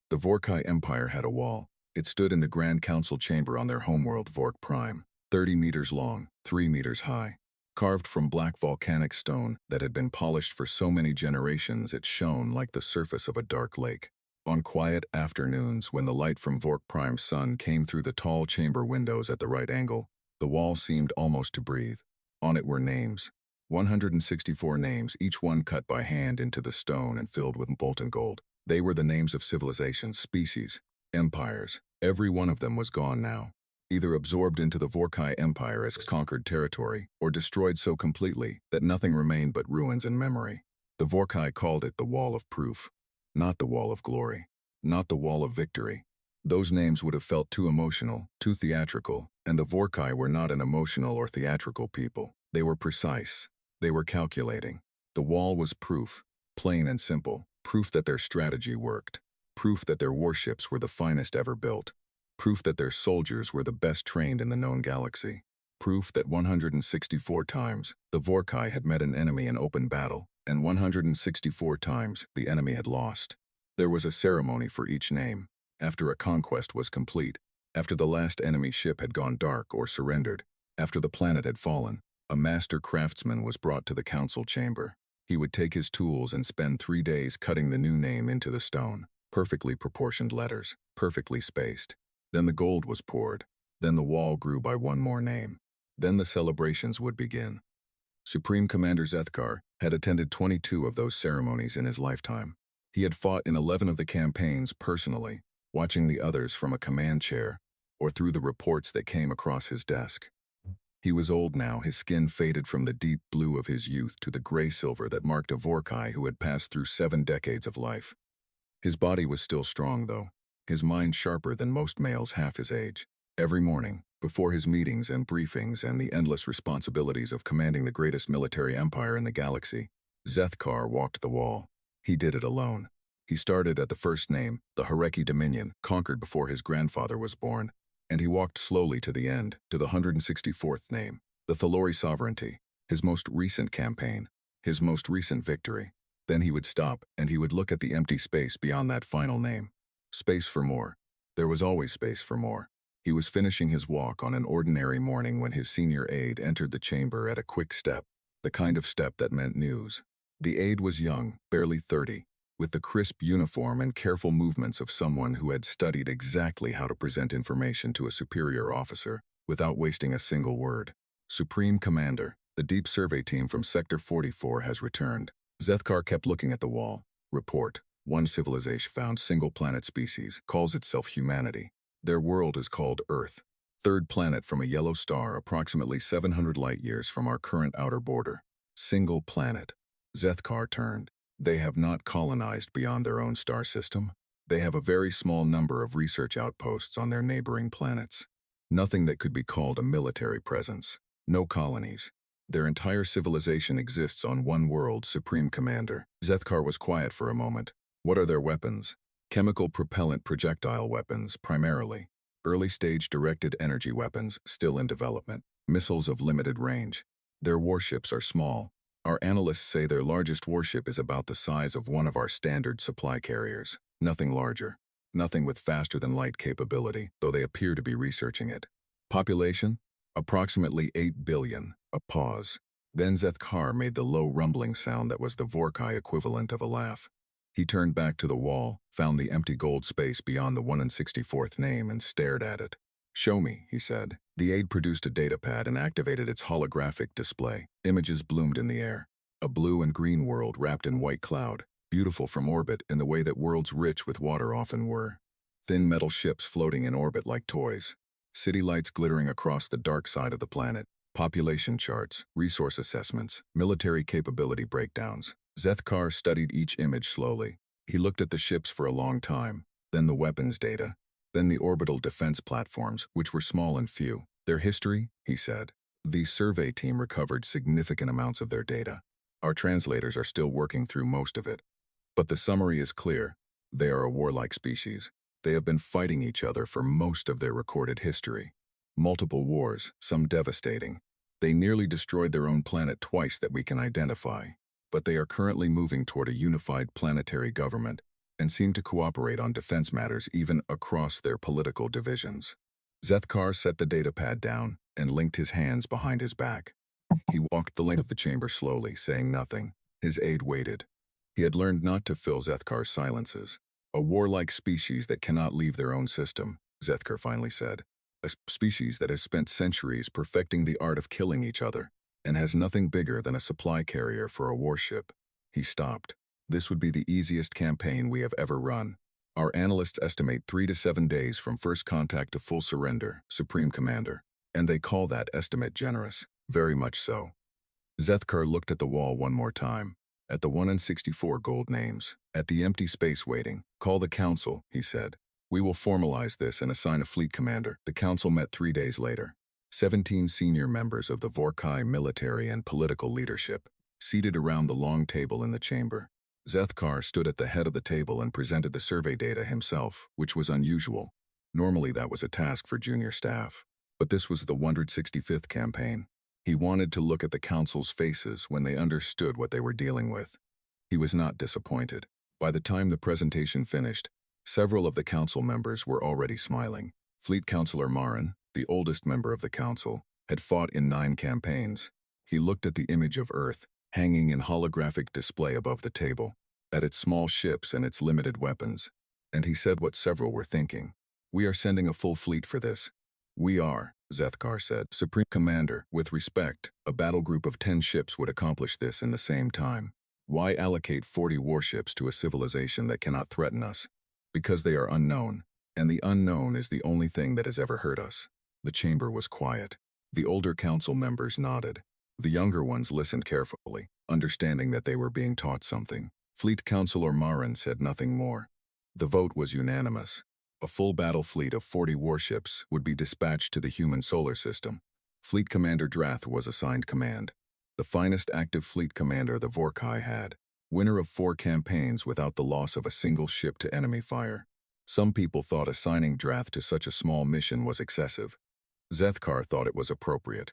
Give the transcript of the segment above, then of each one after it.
The Vorkai Empire had a wall. It stood in the Grand Council chamber on their homeworld Vork Prime, 30 meters long, 3 meters high. Carved from black volcanic stone that had been polished for so many generations it shone like the surface of a dark lake. On quiet afternoons, when the light from Vork Prime's sun came through the tall chamber windows at the right angle, the wall seemed almost to breathe. On it were names. 164 names, each one cut by hand into the stone and filled with molten gold. They were the names of civilizations, species, empires. Every one of them was gone now, either absorbed into the Vorkai Empire as conquered territory, or destroyed so completely that nothing remained but ruins and memory. The Vorkai called it the Wall of Proof, not the Wall of Glory, not the Wall of Victory. Those names would have felt too emotional, too theatrical, and the Vorkai were not an emotional or theatrical people. They were precise. They were calculating. The wall was proof, plain and simple, proof that their strategy worked, proof that their warships were the finest ever built, proof that their soldiers were the best trained in the known galaxy, proof that 164 times the Vorkai had met an enemy in open battle, and 164 times the enemy had lost. There was a ceremony for each name, after a conquest was complete, after the last enemy ship had gone dark or surrendered, after the planet had fallen. A master craftsman was brought to the council chamber. He would take his tools and spend 3 days cutting the new name into the stone, perfectly proportioned letters, perfectly spaced. Then the gold was poured. Then the wall grew by one more name. Then the celebrations would begin. Supreme Commander Zethkar had attended 22 of those ceremonies in his lifetime. He had fought in 11 of the campaigns personally, watching the others from a command chair or through the reports that came across his desk. He was old now, his skin faded from the deep blue of his youth to the gray-silver that marked a Vorkai who had passed through 7 decades of life. His body was still strong, though, his mind sharper than most males half his age. Every morning, before his meetings and briefings and the endless responsibilities of commanding the greatest military empire in the galaxy, Zethkar walked the wall. He did it alone. He started at the first name, the Wreckage Dominion, conquered before his grandfather was born, and he walked slowly to the end, to the 164th name, the Thalori Sovereignty, his most recent campaign, his most recent victory. Then he would stop, and he would look at the empty space beyond that final name. Space for more. There was always space for more. He was finishing his walk on an ordinary morning when his senior aide entered the chamber at a quick step, the kind of step that meant news. The aide was young, barely 30, with the crisp uniform and careful movements of someone who had studied exactly how to present information to a superior officer without wasting a single word. Supreme Commander, the deep survey team from Sector 44 has returned. Zethkar kept looking at the wall. Report. One civilization found single planet species, calls itself humanity. Their world is called Earth. Third planet from a yellow star approximately 700 light-years from our current outer border. Single planet. Zethkar turned. They have not colonized beyond their own star system. They have a very small number of research outposts on their neighboring planets. Nothing that could be called a military presence. No colonies. Their entire civilization exists on one world, Supreme Commander. Zethkar was quiet for a moment. What are their weapons? Chemical propellant projectile weapons, primarily. Early-stage directed energy weapons, still in development. Missiles of limited range. Their warships are small. Our analysts say their largest warship is about the size of one of our standard supply carriers. Nothing larger. Nothing with faster-than-light capability, though they appear to be researching it. Population? Approximately 8 billion. A pause. Then Zethkar made the low rumbling sound that was the Vorkai equivalent of a laugh. He turned back to the wall, found the empty gold space beyond the 164th name, and stared at it. "Show me," he said. The aide produced a datapad and activated its holographic display. Images bloomed in the air. A blue and green world wrapped in white cloud, beautiful from orbit in the way that worlds rich with water often were. Thin metal ships floating in orbit like toys. City lights glittering across the dark side of the planet. Population charts, resource assessments, military capability breakdowns. Zethkar studied each image slowly. He looked at the ships for a long time, then the weapons data, then the orbital defense platforms, which were small and few. Their history, he said. The survey team recovered significant amounts of their data. Our translators are still working through most of it. But the summary is clear. They are a warlike species. They have been fighting each other for most of their recorded history. Multiple wars, some devastating. They nearly destroyed their own planet twice that we can identify. But they are currently moving toward a unified planetary government. and seemed to cooperate on defense matters even across their political divisions. Zethkar set the datapad down and linked his hands behind his back. He walked the length of the chamber slowly, saying nothing. His aide waited. He had learned not to fill Zethkar's silences. A warlike species that cannot leave their own system, Zethkar finally said. A species that has spent centuries perfecting the art of killing each other, and has nothing bigger than a supply carrier for a warship. He stopped. This would be the easiest campaign we have ever run. Our analysts estimate 3 to 7 days from first contact to full surrender, Supreme Commander. And they call that estimate generous. Very much so. Zethkar looked at the wall one more time. At the 1 in 64 gold names. At the empty space waiting. Call the council, he said. We will formalize this and assign a fleet commander. The council met 3 days later. 17 senior members of the Vorkai military and political leadership, seated around the long table in the chamber. Zethkar stood at the head of the table and presented the survey data himself, which was unusual. Normally that was a task for junior staff. But this was the 165th campaign. He wanted to look at the council's faces when they understood what they were dealing with. He was not disappointed. By the time the presentation finished, several of the council members were already smiling. Fleet Councilor Marin, the oldest member of the council, had fought in 9 campaigns. He looked at the image of Earth, hanging in holographic display above the table, at its small ships and its limited weapons, and he said what several were thinking. We are sending a full fleet for this. We are, Zethkar said. Supreme Commander, with respect, a battle group of 10 ships would accomplish this in the same time. Why allocate 40 warships to a civilization that cannot threaten us? Because they are unknown, and the unknown is the only thing that has ever hurt us. The chamber was quiet. The older council members nodded. The younger ones listened carefully, understanding that they were being taught something. Fleet Councilor Marin said nothing more. The vote was unanimous. A full battle fleet of 40 warships would be dispatched to the human solar system. Fleet Commander Drath was assigned command. The finest active fleet commander the Vorkai had. Winner of 4 campaigns without the loss of a single ship to enemy fire. Some people thought assigning Drath to such a small mission was excessive. Zethkar thought it was appropriate.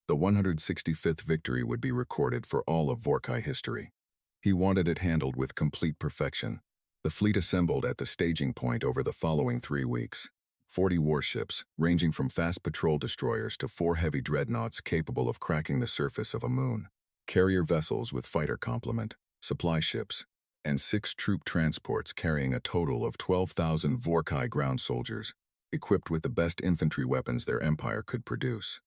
The 165th victory would be recorded for all of Vorkai history. He wanted it handled with complete perfection. The fleet assembled at the staging point over the following 3 weeks. 40 warships, ranging from fast patrol destroyers to 4 heavy dreadnoughts capable of cracking the surface of a moon. Carrier vessels with fighter complement, supply ships, and 6 troop transports carrying a total of 12,000 Vorkai ground soldiers, equipped with the best infantry weapons their empire could produce.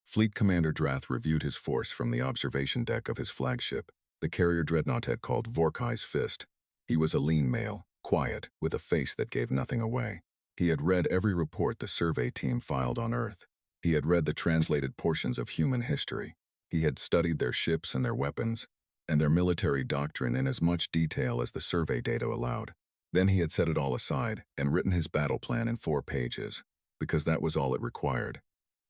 Fleet Commander Drath reviewed his force from the observation deck of his flagship, the carrier dreadnought had called Vorkai's Fist. He was a lean male, quiet, with a face that gave nothing away. He had read every report the survey team filed on Earth. He had read the translated portions of human history. He had studied their ships and their weapons, and their military doctrine in as much detail as the survey data allowed. Then he had set it all aside and written his battle plan in 4 pages, because that was all it required.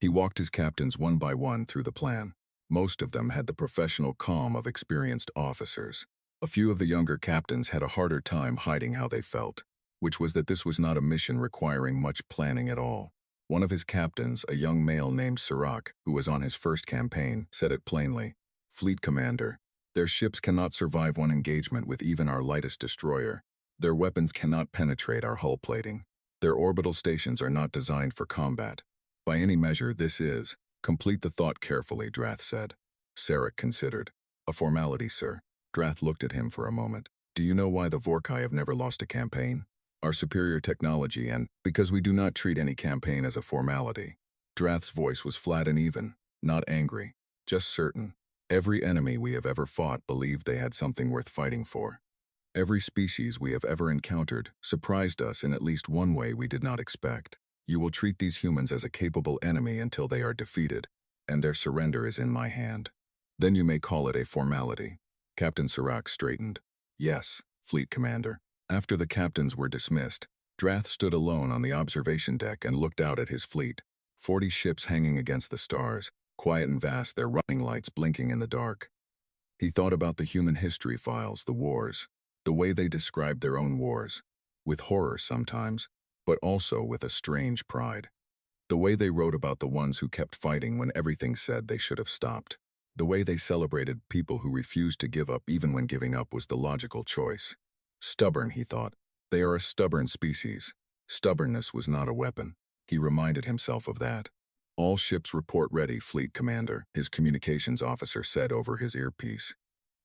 He walked his captains one by one through the plan. Most of them had the professional calm of experienced officers. A few of the younger captains had a harder time hiding how they felt, which was that this was not a mission requiring much planning at all. One of his captains, a young male named Sirach, who was on his first campaign, said it plainly. Fleet Commander, their ships cannot survive one engagement with even our lightest destroyer. Their weapons cannot penetrate our hull plating. Their orbital stations are not designed for combat. By any measure, this is. Complete the thought carefully, Drath said. Sirach considered. A formality, sir. Drath looked at him for a moment. Do you know why the Vorkai have never lost a campaign? Our superior technology and because we do not treat any campaign as a formality. Drath's voice was flat and even, not angry, just certain. Every enemy we have ever fought believed they had something worth fighting for. Every species we have ever encountered surprised us in at least one way we did not expect. You will treat these humans as a capable enemy until they are defeated, and their surrender is in my hand. Then you may call it a formality. Captain Sirach straightened. Yes, Fleet Commander. After the captains were dismissed, Drath stood alone on the observation deck and looked out at his fleet. 40 ships hanging against the stars, quiet and vast, their running lights blinking in the dark. He thought about the human history files, the wars, the way they described their own wars, with horror sometimes, but also with a strange pride. The way they wrote about the ones who kept fighting when everything said they should have stopped. The way they celebrated people who refused to give up even when giving up was the logical choice. Stubborn, he thought, They are a stubborn species. Stubbornness was not a weapon. He reminded himself of that. All ships report ready, Fleet Commander, his communications officer said over his earpiece.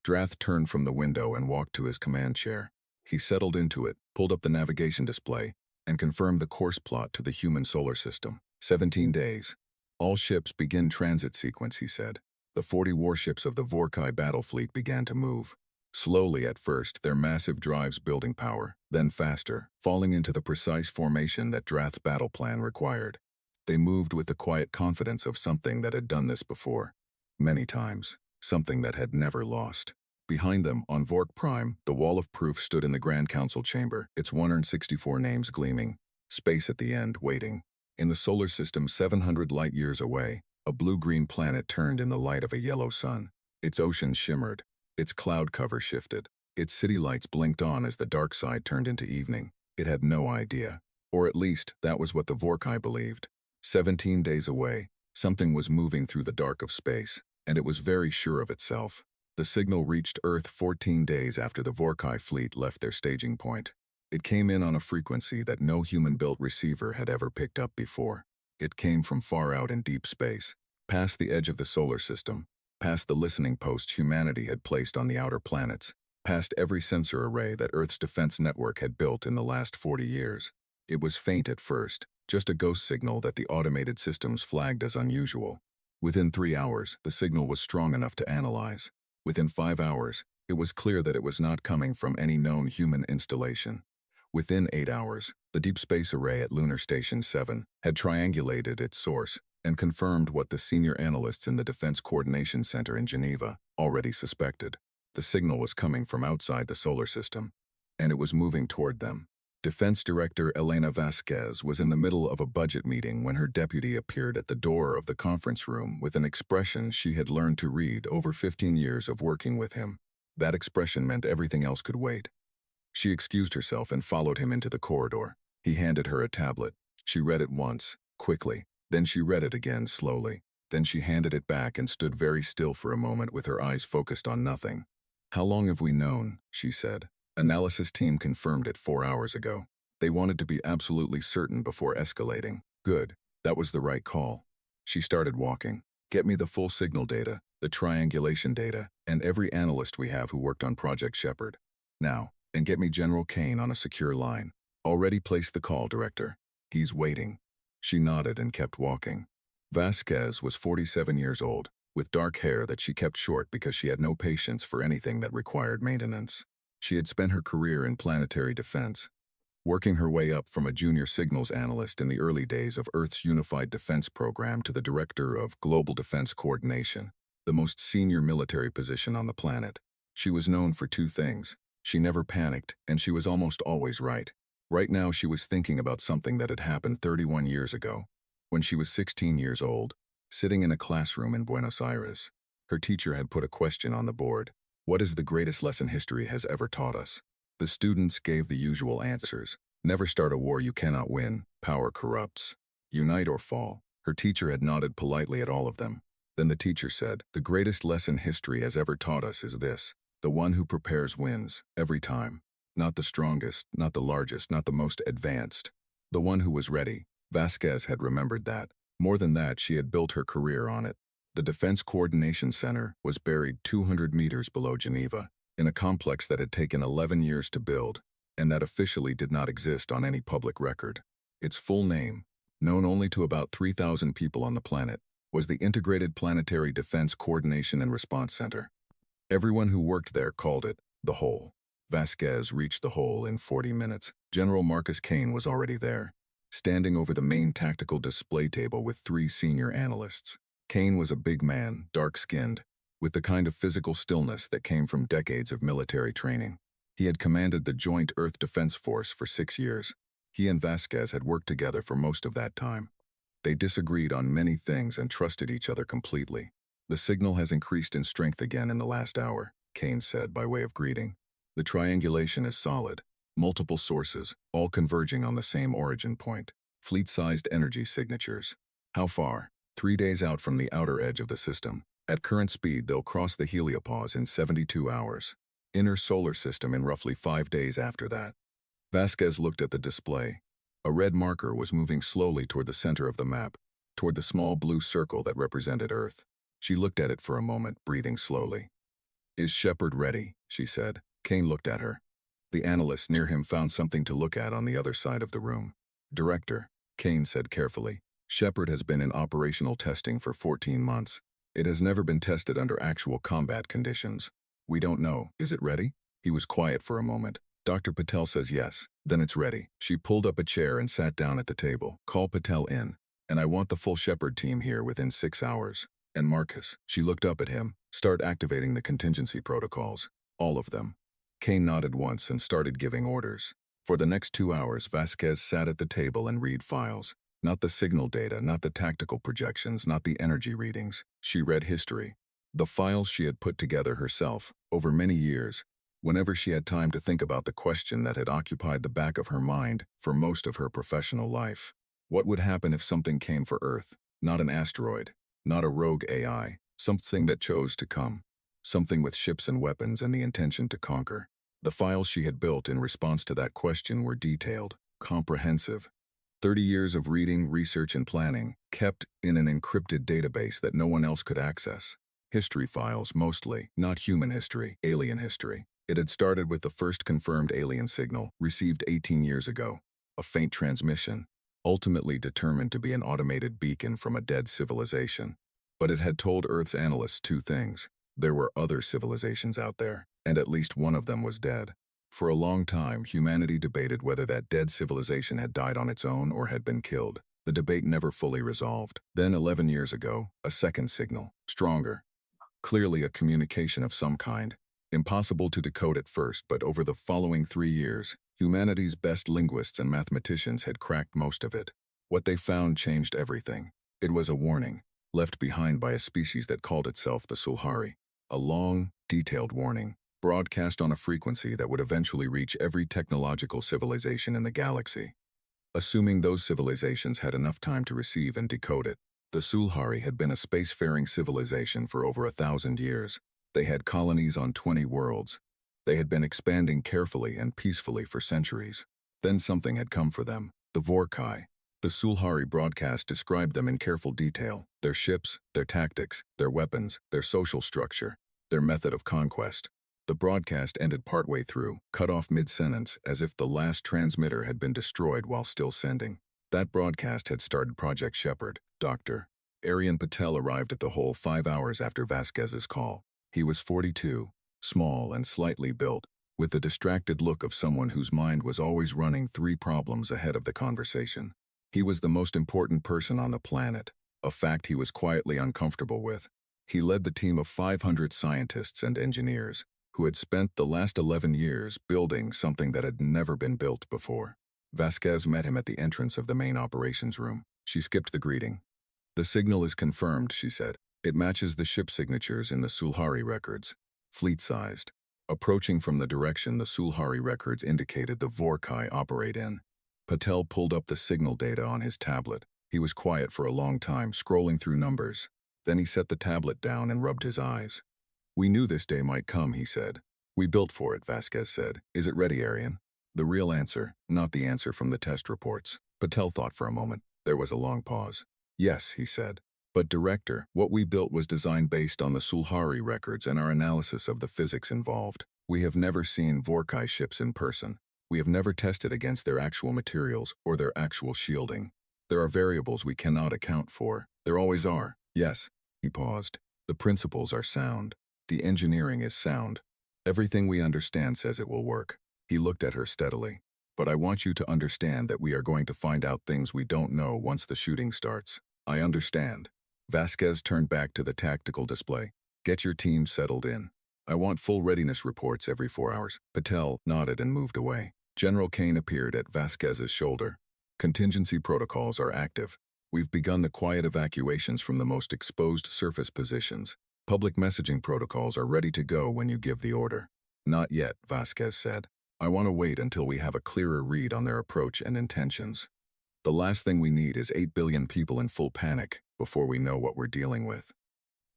Drath turned from the window and walked to his command chair. He settled into it, pulled up the navigation display, and confirmed the course plot to the human solar system. 17 days. All ships begin transit sequence, he said. The 40 warships of the Vorkai battle fleet began to move. Slowly at first, their massive drives building power, then faster, falling into the precise formation that Drath's battle plan required. They moved with the quiet confidence of something that had done this before. Many times. Something that had never lost. Behind them, on Vork Prime, the wall of proof stood in the Grand Council chamber, its 164 names gleaming. Space at the end, waiting. In the solar system 700 light-years away, a blue-green planet turned in the light of a yellow sun. Its oceans shimmered. Its cloud cover shifted. Its city lights blinked on as the dark side turned into evening. It had no idea. Or at least, that was what the Vorkai believed. 17 days away, something was moving through the dark of space, and it was very sure of itself. The signal reached Earth 14 days after the Vorkai fleet left their staging point. It came in on a frequency that no human-built receiver had ever picked up before. It came from far out in deep space, past the edge of the solar system, past the listening posts humanity had placed on the outer planets, past every sensor array that Earth's defense network had built in the last 40 years. It was faint at first, just a ghost signal that the automated systems flagged as unusual. Within 3 hours, the signal was strong enough to analyze. Within 5 hours, it was clear that it was not coming from any known human installation. Within 8 hours, the Deep Space Array at Lunar Station 7 had triangulated its source and confirmed what the senior analysts in the Defense Coordination Center in Geneva already suspected. The signal was coming from outside the solar system, and it was moving toward them. Defense Director Elena Vasquez was in the middle of a budget meeting when her deputy appeared at the door of the conference room with an expression she had learned to read over 15 years of working with him. That expression meant everything else could wait. She excused herself and followed him into the corridor. He handed her a tablet. She read it once, quickly. Then she read it again, slowly. Then she handed it back and stood very still for a moment with her eyes focused on nothing. "How long have we known?" she said. "Analysis team confirmed it 4 hours ago. They wanted to be absolutely certain before escalating." "Good. That was the right call." She started walking. "Get me the full signal data, the triangulation data, and every analyst we have who worked on Project Shepard. Now, and get me General Kane on a secure line. Already placed the call, Director. He's waiting." She nodded and kept walking. Vasquez was 47 years old, with dark hair that she kept short because she had no patience for anything that required maintenance. She had spent her career in planetary defense, working her way up from a junior signals analyst in the early days of Earth's Unified Defense Program to the Director of Global Defense Coordination, the most senior military position on the planet. She was known for 2 things. She never panicked, and she was almost always right. Right now she was thinking about something that had happened 31 years ago, when she was 16 years old, sitting in a classroom in Buenos Aires. Her teacher had put a question on the board. "What is the greatest lesson history has ever taught us?" The students gave the usual answers. "Never start a war you cannot win. Power corrupts. Unite or fall." Her teacher had nodded politely at all of them. Then the teacher said, "The greatest lesson history has ever taught us is this. The one who prepares wins, every time. Not the strongest, not the largest, not the most advanced. The one who was ready." Vasquez had remembered that. More than that, she had built her career on it. The Defense Coordination Center was buried 200 meters below Geneva, in a complex that had taken 11 years to build, and that officially did not exist on any public record. Its full name, known only to about 3,000 people on the planet, was the Integrated Planetary Defense Coordination and Response Center. Everyone who worked there called it the Hole. Vasquez reached the Hole in 40 minutes. General Marcus Kane was already there, standing over the main tactical display table with 3 senior analysts. Kane was a big man, dark-skinned, with the kind of physical stillness that came from decades of military training. He had commanded the Joint Earth Defense Force for 6 years. He and Vasquez had worked together for most of that time. They disagreed on many things and trusted each other completely. "The signal has increased in strength again in the last hour," Kane said by way of greeting. "The triangulation is solid. Multiple sources, all converging on the same origin point. Fleet-sized energy signatures. How far? 3 days out from the outer edge of the system. At current speed, they'll cross the heliopause in 72 hours. Inner solar system in roughly 5 days after that." Vasquez looked at the display. A red marker was moving slowly toward the center of the map, toward the small blue circle that represented Earth. She looked at it for a moment, breathing slowly. "Is Shepard ready?" she said. Kane looked at her. The analyst near him found something to look at on the other side of the room. "Director," Kane said carefully, "Shepard has been in operational testing for 14 months. It has never been tested under actual combat conditions. We don't know. Is it ready?" He was quiet for a moment. "Dr. Patel says yes. Then it's ready." She pulled up a chair and sat down at the table. "Call Patel in. And I want the full Shepard team here within 6 hours. And Marcus," she looked up at him, "start activating the contingency protocols. All of them." Kane nodded once and started giving orders. For the next 2 hours, Vasquez sat at the table and read files. Not the signal data, not the tactical projections, not the energy readings. She read history. The files she had put together herself, over many years, whenever she had time to think about the question that had occupied the back of her mind for most of her professional life. What would happen if something came for Earth? Not an asteroid, not a rogue AI, something that chose to come. Something with ships and weapons and the intention to conquer. The files she had built in response to that question were detailed, comprehensive. 30 years of reading, research, and planning, kept in an encrypted database that no one else could access. History files, mostly, not human history, alien history. It had started with the first confirmed alien signal, received 18 years ago. A faint transmission, ultimately determined to be an automated beacon from a dead civilization. But it had told Earth's analysts two things. There were other civilizations out there, and at least one of them was dead. For a long time, humanity debated whether that dead civilization had died on its own or had been killed. The debate never fully resolved. Then, 11 years ago, a second signal, stronger. Clearly a communication of some kind. Impossible to decode at first, but over the following 3 years, humanity's best linguists and mathematicians had cracked most of it. What they found changed everything. It was a warning, left behind by a species that called itself the Sulhari. A long, detailed warning, broadcast on a frequency that would eventually reach every technological civilization in the galaxy. Assuming those civilizations had enough time to receive and decode it, the Sulhari had been a spacefaring civilization for over 1,000 years. They had colonies on 20 worlds. They had been expanding carefully and peacefully for centuries. Then something had come for them, the Vorkai. The Sulhari broadcast described them in careful detail, their ships, their tactics, their weapons, their social structure, their method of conquest. The broadcast ended partway through, cut off mid-sentence, as if the last transmitter had been destroyed while still sending. That broadcast had started Project Shepard. Dr. Aryan Patel arrived at the hole 5 hours after Vasquez's call. He was 42, small and slightly built, with the distracted look of someone whose mind was always running 3 problems ahead of the conversation. He was the most important person on the planet, a fact he was quietly uncomfortable with. He led the team of 500 scientists and engineers, who had spent the last 11 years building something that had never been built before. Vasquez met him at the entrance of the main operations room. She skipped the greeting. "The signal is confirmed," she said. "It matches the ship signatures in the Sulhari records. Fleet-sized. Approaching from the direction the Sulhari records indicated the Vorkai operate in." Patel pulled up the signal data on his tablet. He was quiet for a long time, scrolling through numbers. Then he set the tablet down and rubbed his eyes. "We knew this day might come," he said. "We built for it," Vasquez said. "Is it ready, Aryan?" The real answer, not the answer from the test reports. Patel thought for a moment. There was a long pause. "Yes," he said. "But Director, what we built was designed based on the Sulhari records and our analysis of the physics involved. We have never seen Vorkai ships in person. We have never tested against their actual materials or their actual shielding. There are variables we cannot account for. There always are." "Yes." He paused. "The principles are sound. The engineering is sound. Everything we understand says it will work." He looked at her steadily. "But I want you to understand that we are going to find out things we don't know once the shooting starts." "I understand." Vasquez turned back to the tactical display. "Get your team settled in. I want full readiness reports every 4 hours. Patel nodded and moved away. General Kane appeared at Vasquez's shoulder. "Contingency protocols are active. We've begun the quiet evacuations from the most exposed surface positions. Public messaging protocols are ready to go when you give the order." "Not yet," Vasquez said. "I want to wait until we have a clearer read on their approach and intentions. The last thing we need is 8 billion people in full panic before we know what we're dealing with."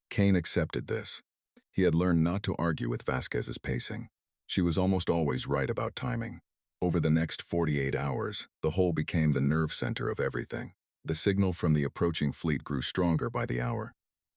Kane accepted this. He had learned not to argue with Vasquez's pacing. She was almost always right about timing. Over the next 48 hours, the hole became the nerve center of everything. The signal from the approaching fleet grew stronger by the hour.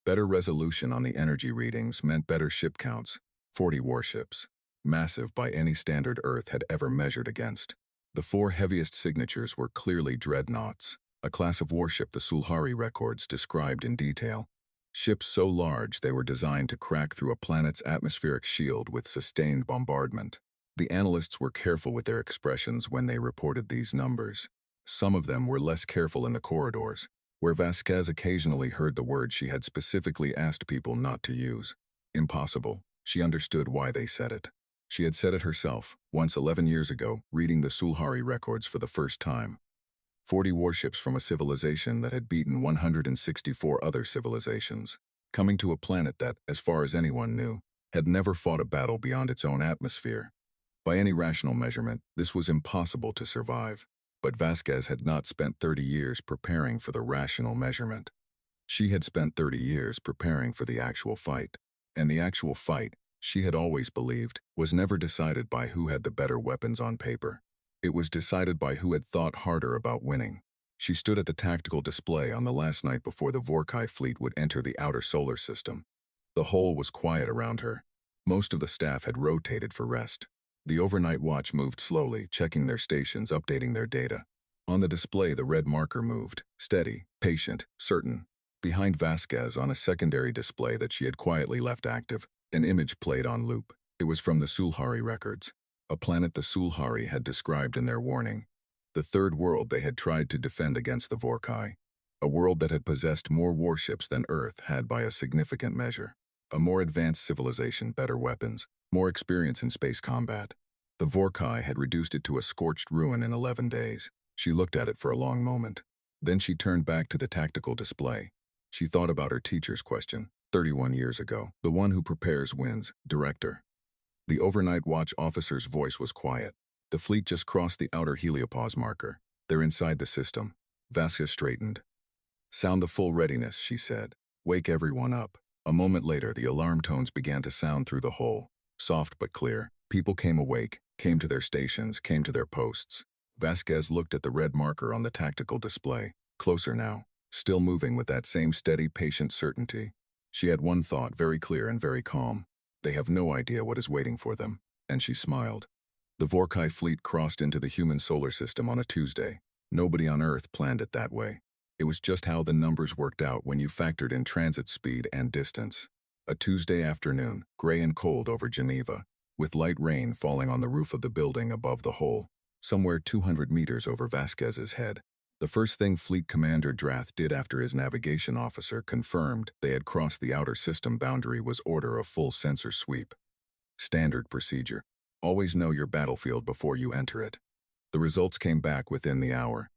Better resolution on the energy readings meant better ship counts, 40 warships, massive by any standard Earth had ever measured against. The four heaviest signatures were clearly dreadnoughts, a class of warship the Sulhari records described in detail. Ships so large they were designed to crack through a planet's atmospheric shield with sustained bombardment. The analysts were careful with their expressions when they reported these numbers. Some of them were less careful in the corridors, where Vasquez occasionally heard the word she had specifically asked people not to use. Impossible. She understood why they said it. She had said it herself, once 11 years ago, reading the Sulhari records for the first time. 40 warships from a civilization that had beaten 164 other civilizations, coming to a planet that, as far as anyone knew, had never fought a battle beyond its own atmosphere. By any rational measurement, this was impossible to survive, but Vasquez had not spent 30 years preparing for the rational measurement. She had spent 30 years preparing for the actual fight, and the actual fight, she had always believed, was never decided by who had the better weapons on paper. It was decided by who had thought harder about winning. She stood at the tactical display on the last night before the Vorkai fleet would enter the outer solar system. The whole was quiet around her. Most of the staff had rotated for rest. The overnight watch moved slowly, checking their stations, updating their data. On the display, the red marker moved, steady, patient, certain. Behind Vasquez, on a secondary display that she had quietly left active, an image played on loop. It was from the Sulhari records, a planet the Sulhari had described in their warning. The third world they had tried to defend against the Vorkai. A world that had possessed more warships than Earth had by a significant measure. A more advanced civilization, better weapons, more experience in space combat. The Vorkai had reduced it to a scorched ruin in 11 days. She looked at it for a long moment. Then she turned back to the tactical display. She thought about her teacher's question, 31 years ago. The one who prepares wins, director. The overnight watch officer's voice was quiet. The fleet just crossed the outer heliopause marker. They're inside the system. Vasquez straightened. Sound the full readiness, she said. Wake everyone up. A moment later, the alarm tones began to sound through the hole. Soft but clear. People came awake, came to their stations, came to their posts. Vasquez looked at the red marker on the tactical display. Closer now. Still moving with that same steady, patient certainty. She had one thought, very clear and very calm. They have no idea what is waiting for them. And she smiled. The Vorkai fleet crossed into the human solar system on a Tuesday. Nobody on Earth planned it that way. It was just how the numbers worked out when you factored in transit speed and distance. A Tuesday afternoon, gray and cold over Geneva, with light rain falling on the roof of the building above the hole, somewhere 200 meters over Vasquez's head. The first thing Fleet Commander Drath did after his navigation officer confirmed they had crossed the outer system boundary was order a full sensor sweep. Standard procedure. Always know your battlefield before you enter it. The results came back within the hour.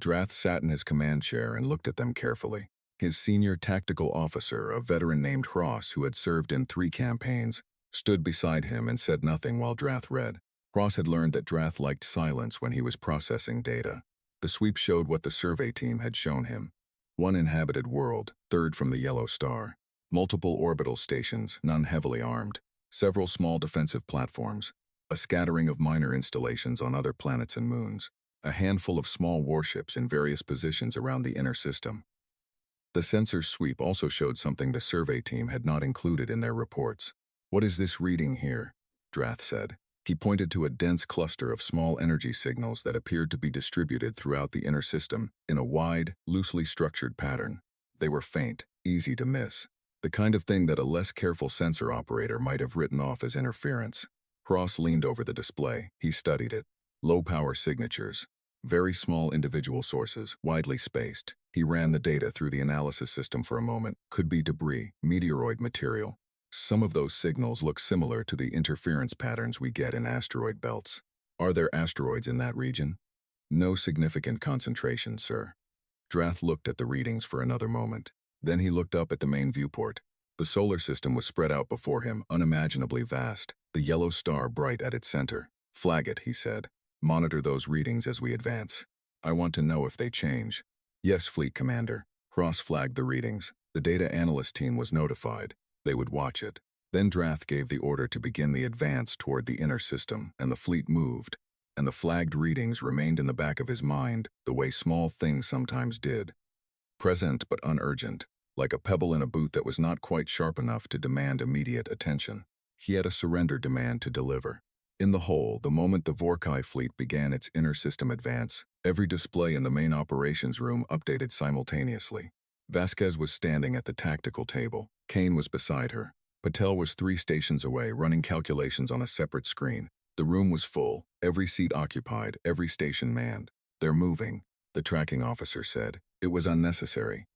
Drath sat in his command chair and looked at them carefully. His senior tactical officer, a veteran named Hross who had served in 3 campaigns, stood beside him and said nothing while Drath read. Hross had learned that Drath liked silence when he was processing data. The sweep showed what the survey team had shown him. 1 inhabited world, 3rd from the yellow star. Multiple orbital stations, none heavily armed. Several small defensive platforms. A scattering of minor installations on other planets and moons. A handful of small warships in various positions around the inner system. The sensor sweep also showed something the survey team had not included in their reports. What is this reading here? Drath said. He pointed to a dense cluster of small energy signals that appeared to be distributed throughout the inner system in a wide, loosely structured pattern. They were faint, easy to miss. The kind of thing that a less careful sensor operator might have written off as interference. Hross leaned over the display. He studied it. Low-power signatures. Very small individual sources, widely spaced. He ran the data through the analysis system for a moment. Could be debris, meteoroid material. Some of those signals look similar to the interference patterns we get in asteroid belts. Are there asteroids in that region? No significant concentration, sir. Drath looked at the readings for another moment. Then he looked up at the main viewport. The solar system was spread out before him, unimaginably vast, the yellow star bright at its center. Flag it, he said. Monitor those readings as we advance. I want to know if they change. Yes, Fleet Commander. Hross flagged the readings. The data analyst team was notified. They would watch it. Then Drath gave the order to begin the advance toward the inner system, and the fleet moved. and the flagged readings remained in the back of his mind the way small things sometimes did. Present but unurgent, like a pebble in a boot that was not quite sharp enough to demand immediate attention. He had a surrender demand to deliver. In the whole, the moment the Vorkai fleet began its inter-system advance, every display in the main operations room updated simultaneously. Vasquez was standing at the tactical table. Kane was beside her. Patel was 3 stations away, running calculations on a separate screen. The room was full, every seat occupied, every station manned. "They're moving," the tracking officer said. It was unnecessary.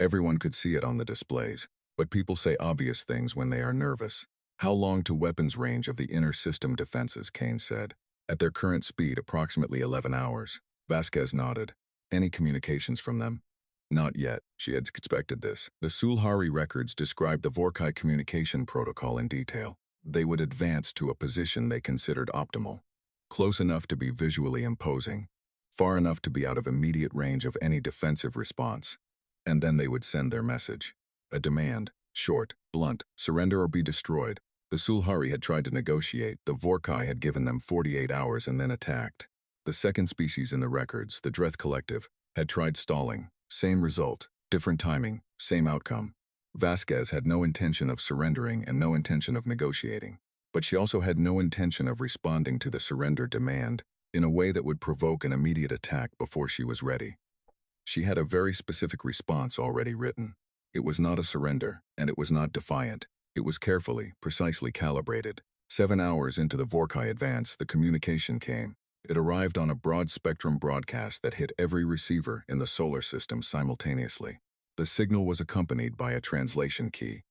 Everyone could see it on the displays, but people say obvious things when they are nervous. "How long to weapons range of the inner system defenses?" Kane said. "At their current speed, approximately 11 hours. Vasquez nodded. "Any communications from them?" Not yet. She had expected this. The Sulhari records described the Vorkai communication protocol in detail. They would advance to a position they considered optimal. Close enough to be visually imposing. Far enough to be out of immediate range of any defensive response. And then they would send their message. A demand. Short, blunt, surrender or be destroyed. The Sulhari had tried to negotiate. The Vorkai had given them 48 hours and then attacked. The second species in the records, the Dreth Collective, had tried stalling. Same result, different timing, same outcome. Vasquez had no intention of surrendering and no intention of negotiating. But she also had no intention of responding to the surrender demand in a way that would provoke an immediate attack before she was ready. She had a very specific response already written. It was not a surrender, and it was not defiant. It was carefully, precisely calibrated. 7 hours into the Vorkai advance, the communication came. It arrived on a broad-spectrum broadcast that hit every receiver in the solar system simultaneously. The signal was accompanied by a translation key.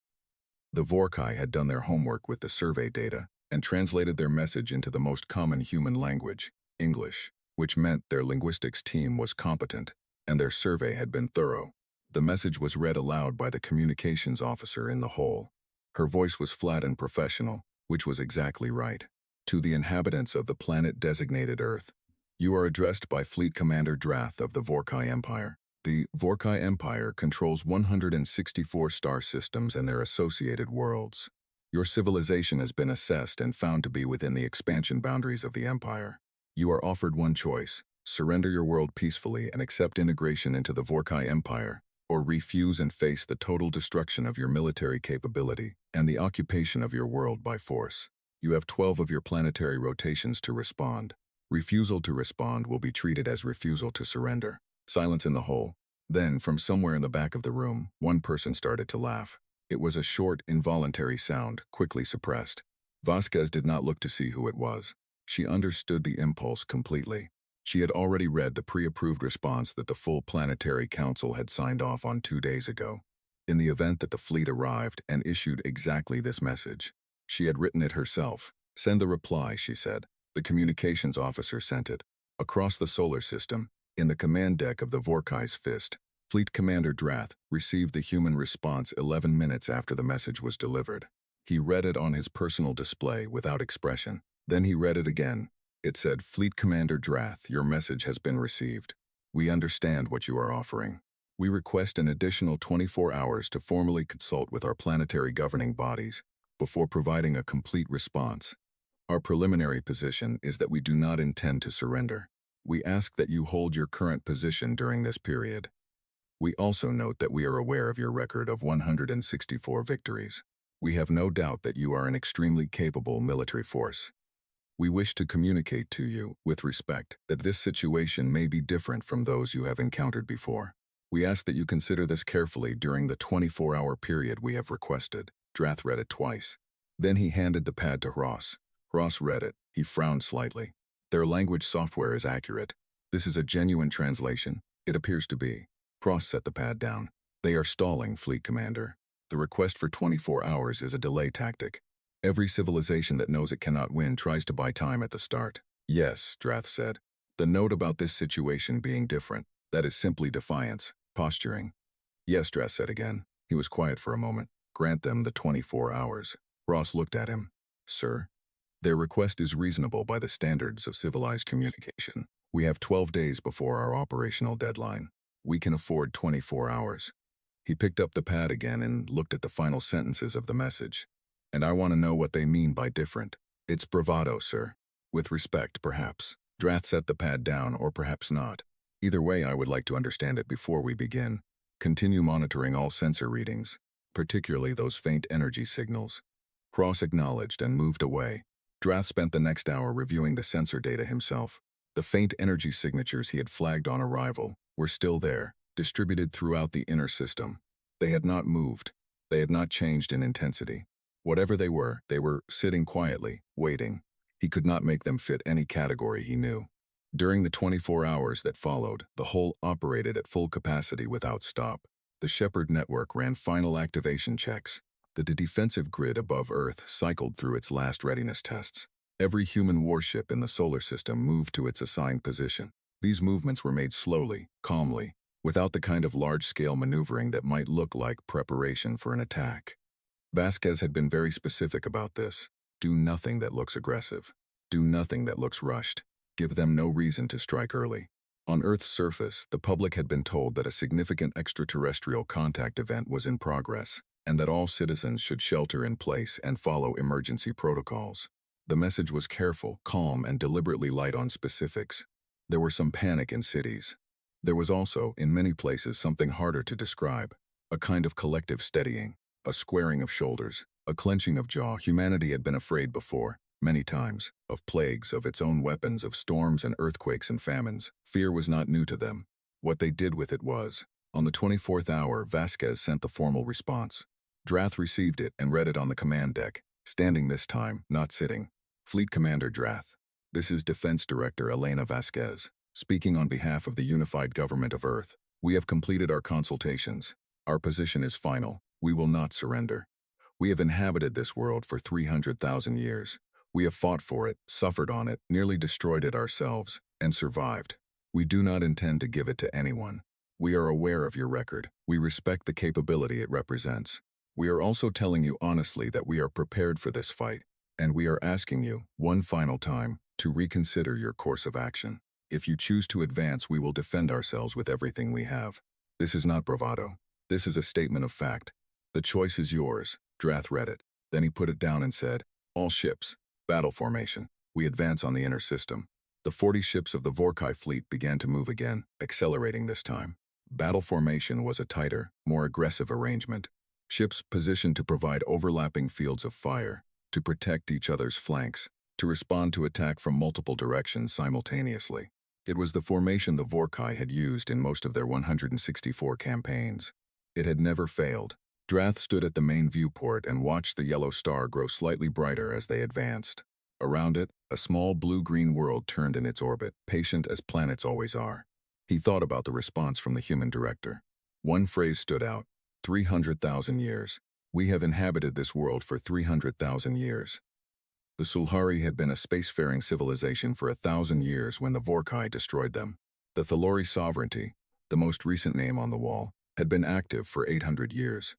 The Vorkai had done their homework with the survey data and translated their message into the most common human language, English, which meant their linguistics team was competent and their survey had been thorough. The message was read aloud by the communications officer in the hole. Her voice was flat and professional, which was exactly right. "To the inhabitants of the planet designated Earth, you are addressed by Fleet Commander Drath of the Vorkai Empire. The Vorkai Empire controls 164 star systems and their associated worlds. Your civilization has been assessed and found to be within the expansion boundaries of the Empire. You are offered one choice: surrender your world peacefully and accept integration into the Vorkai Empire, or refuse and face the total destruction of your military capability and the occupation of your world by force. You have 12 of your planetary rotations to respond. Refusal to respond will be treated as refusal to surrender." Silence in the hole. Then, from somewhere in the back of the room, one person started to laugh. It was a short, involuntary sound, quickly suppressed. Vasquez did not look to see who it was. She understood the impulse completely. She had already read the pre-approved response that the full Planetary Council had signed off on 2 days ago. In the event that the fleet arrived and issued exactly this message. She had written it herself. "Send the reply," she said. The communications officer sent it. Across the solar system, in the command deck of the Vorkai's Fist, Fleet Commander Drath received the human response 11 minutes after the message was delivered. He read it on his personal display without expression. Then he read it again. It said, "Fleet Commander Drath, your message has been received. We understand what you are offering. We request an additional 24 hours to formally consult with our planetary governing bodies before providing a complete response. Our preliminary position is that we do not intend to surrender. We ask that you hold your current position during this period. We also note that we are aware of your record of 164 victories. We have no doubt that you are an extremely capable military force. We wish to communicate to you, with respect, that this situation may be different from those you have encountered before. We ask that you consider this carefully during the 24-hour period we have requested." Drath read it twice. Then he handed the pad to Ross. Ross read it. He frowned slightly. "Their language software is accurate. This is a genuine translation. It appears to be." Ross set the pad down. "They are stalling, Fleet Commander. The request for 24 hours is a delay tactic. Every civilization that knows it cannot win tries to buy time at the start." "Yes," Drath said. "The note about this situation being different, that is simply defiance, posturing." "Yes," Drath said again. He was quiet for a moment. "Grant them the 24 hours. Ross looked at him. "Sir? Their request is reasonable by the standards of civilized communication. We have 12 days before our operational deadline. We can afford 24 hours. He picked up the pad again and looked at the final sentences of the message. "And I want to know what they mean by different. It's bravado, sir. With respect, perhaps. Drath set the pad down, or perhaps not. Either way, I would like to understand it before we begin. Continue monitoring all sensor readings, particularly those faint energy signals. Cross acknowledged and moved away. Drath spent the next hour reviewing the sensor data himself. The faint energy signatures he had flagged on arrival were still there, distributed throughout the inner system. They had not moved. They had not changed in intensity. Whatever they were sitting quietly, waiting. He could not make them fit any category he knew. During the 24 hours that followed, the hull operated at full capacity without stop. The Shepard network ran final activation checks. The defensive grid above Earth cycled through its last readiness tests. Every human warship in the solar system moved to its assigned position. These movements were made slowly, calmly, without the kind of large-scale maneuvering that might look like preparation for an attack. Vasquez had been very specific about this. Do nothing that looks aggressive. Do nothing that looks rushed. Give them no reason to strike early. On Earth's surface, the public had been told that a significant extraterrestrial contact event was in progress, and that all citizens should shelter in place and follow emergency protocols. The message was careful, calm, and deliberately light on specifics. There were some panic in cities. There was also, in many places, something harder to describe. A kind of collective steadying, a squaring of shoulders, a clenching of jaw. Humanity had been afraid before, many times, of plagues, of its own weapons, of storms and earthquakes and famines. Fear was not new to them. What they did with it was. On the 24th hour, Vasquez sent the formal response. Drath received it and read it on the command deck, standing this time, not sitting. Fleet Commander Drath. This is Defense Director Elena Vasquez, speaking on behalf of the unified government of Earth. We have completed our consultations. Our position is final. We will not surrender. We have inhabited this world for 300,000 years. We have fought for it, suffered on it, nearly destroyed it ourselves, and survived. We do not intend to give it to anyone. We are aware of your record. We respect the capability it represents. We are also telling you honestly that we are prepared for this fight, and we are asking you, one final time, to reconsider your course of action. If you choose to advance, we will defend ourselves with everything we have. This is not bravado. This is a statement of fact. The choice is yours. Drath read it. Then he put it down and said, all ships, battle formation. We advance on the inner system. The 40 ships of the Vorkai fleet began to move again, accelerating this time. Battle formation was a tighter, more aggressive arrangement. Ships positioned to provide overlapping fields of fire, to protect each other's flanks, to respond to attack from multiple directions simultaneously. It was the formation the Vorkai had used in most of their 164 campaigns. It had never failed. Drath stood at the main viewport and watched the yellow star grow slightly brighter as they advanced. Around it, a small blue-green world turned in its orbit, patient as planets always are. He thought about the response from the human director. One phrase stood out. 300,000 years. We have inhabited this world for 300,000 years. The Sulhari had been a spacefaring civilization for 1,000 years when the Vorkai destroyed them. The Thalori sovereignty, the most recent name on the wall, had been active for 800 years.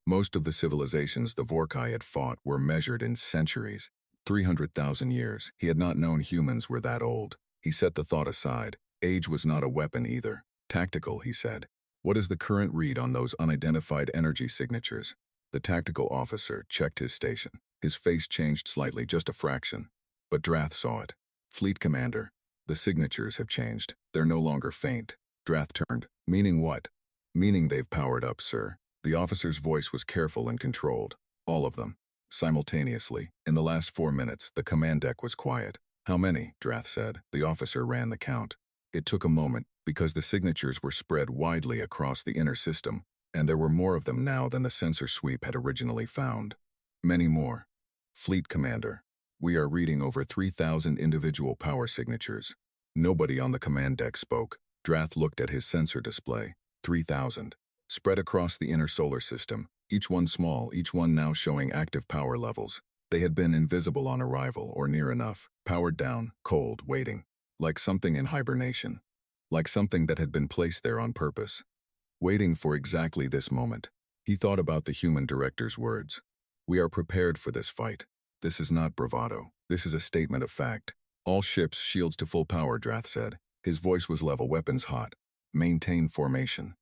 Most of the civilizations the Vorkai had fought were measured in centuries. 300,000 years. He had not known humans were that old. He set the thought aside. Age was not a weapon either. Tactical, he said. What is the current read on those unidentified energy signatures? The tactical officer checked his station. His face changed slightly, just a fraction. But Drath saw it. Fleet Commander. The signatures have changed. They're no longer faint. Drath turned. Meaning what? Meaning they've powered up, sir. The officer's voice was careful and controlled. All of them. Simultaneously, in the last 4 minutes, the command deck was quiet. How many? Drath said. The officer ran the count. It took a moment, because the signatures were spread widely across the inner system, and there were more of them now than the sensor sweep had originally found. Many more. Fleet Commander. We are reading over 3,000 individual power signatures. Nobody on the command deck spoke. Drath looked at his sensor display. 3,000. Spread across the inner solar system, each one small, each one now showing active power levels. They had been invisible on arrival, or near enough, powered down, cold, waiting. Like something in hibernation. Like something that had been placed there on purpose. Waiting for exactly this moment. He thought about the human director's words. We are prepared for this fight. This is not bravado. This is a statement of fact. All ships, shields to full power, Drath said. His voice was level, weapons hot. Maintain formation.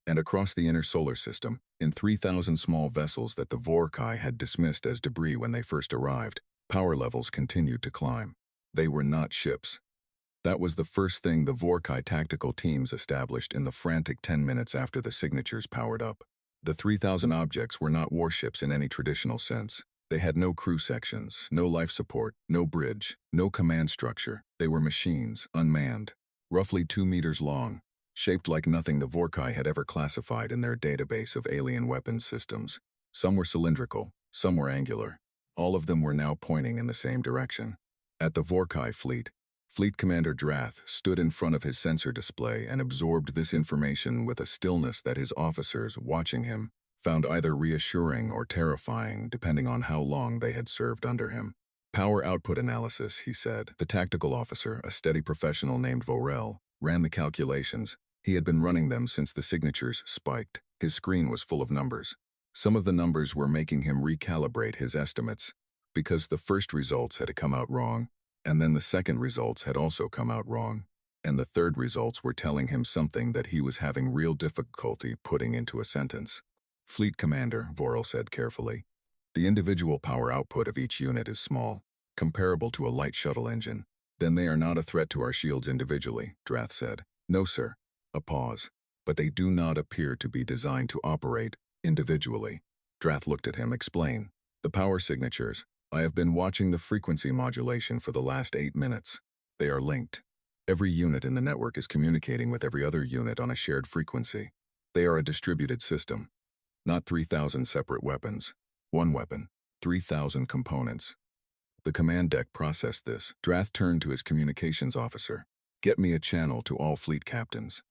And across the inner solar system, in 3,000 small vessels that the Vorkai had dismissed as debris when they first arrived, power levels continued to climb. They were not ships. That was the first thing the Vorkai tactical teams established in the frantic 10 minutes after the signatures powered up. The 3,000 objects were not warships in any traditional sense. They had no crew sections, no life support, no bridge, no command structure. They were machines, unmanned, roughly 2 meters long, shaped like nothing the Vorkai had ever classified in their database of alien weapons systems. Some were cylindrical, some were angular. All of them were now pointing in the same direction. At the Vorkai fleet, Fleet Commander Drath stood in front of his sensor display and absorbed this information with a stillness that his officers, watching him, found either reassuring or terrifying depending on how long they had served under him. Power output analysis, he said. The tactical officer, a steady professional named Vorel, ran the calculations. He had been running them since the signatures spiked. His screen was full of numbers. Some of the numbers were making him recalibrate his estimates, because the first results had come out wrong, and then the second results had also come out wrong, and the third results were telling him something that he was having real difficulty putting into a sentence. Fleet Commander, Vorel said carefully. The individual power output of each unit is small, comparable to a light shuttle engine. Then they are not a threat to our shields individually, Drath said. No, sir. A pause. But they do not appear to be designed to operate individually. Drath looked at him. Explain. The power signatures. I have been watching the frequency modulation for the last 8 minutes. They are linked. Every unit in the network is communicating with every other unit on a shared frequency. They are a distributed system. Not 3,000 separate weapons. One weapon. 3,000 components. The command deck processed this. Drath turned to his communications officer. Get me a channel to all fleet captains.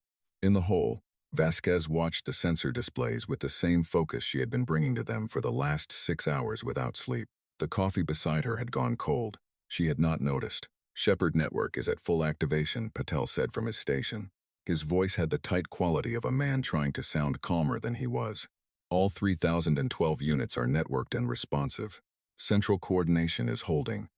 In the hole, Vasquez watched the sensor displays with the same focus she had been bringing to them for the last 6 hours without sleep. The coffee beside her had gone cold. She had not noticed. Shepard network is at full activation, Patel said from his station. His voice had the tight quality of a man trying to sound calmer than he was. All 3,012 units are networked and responsive. Central coordination is holding.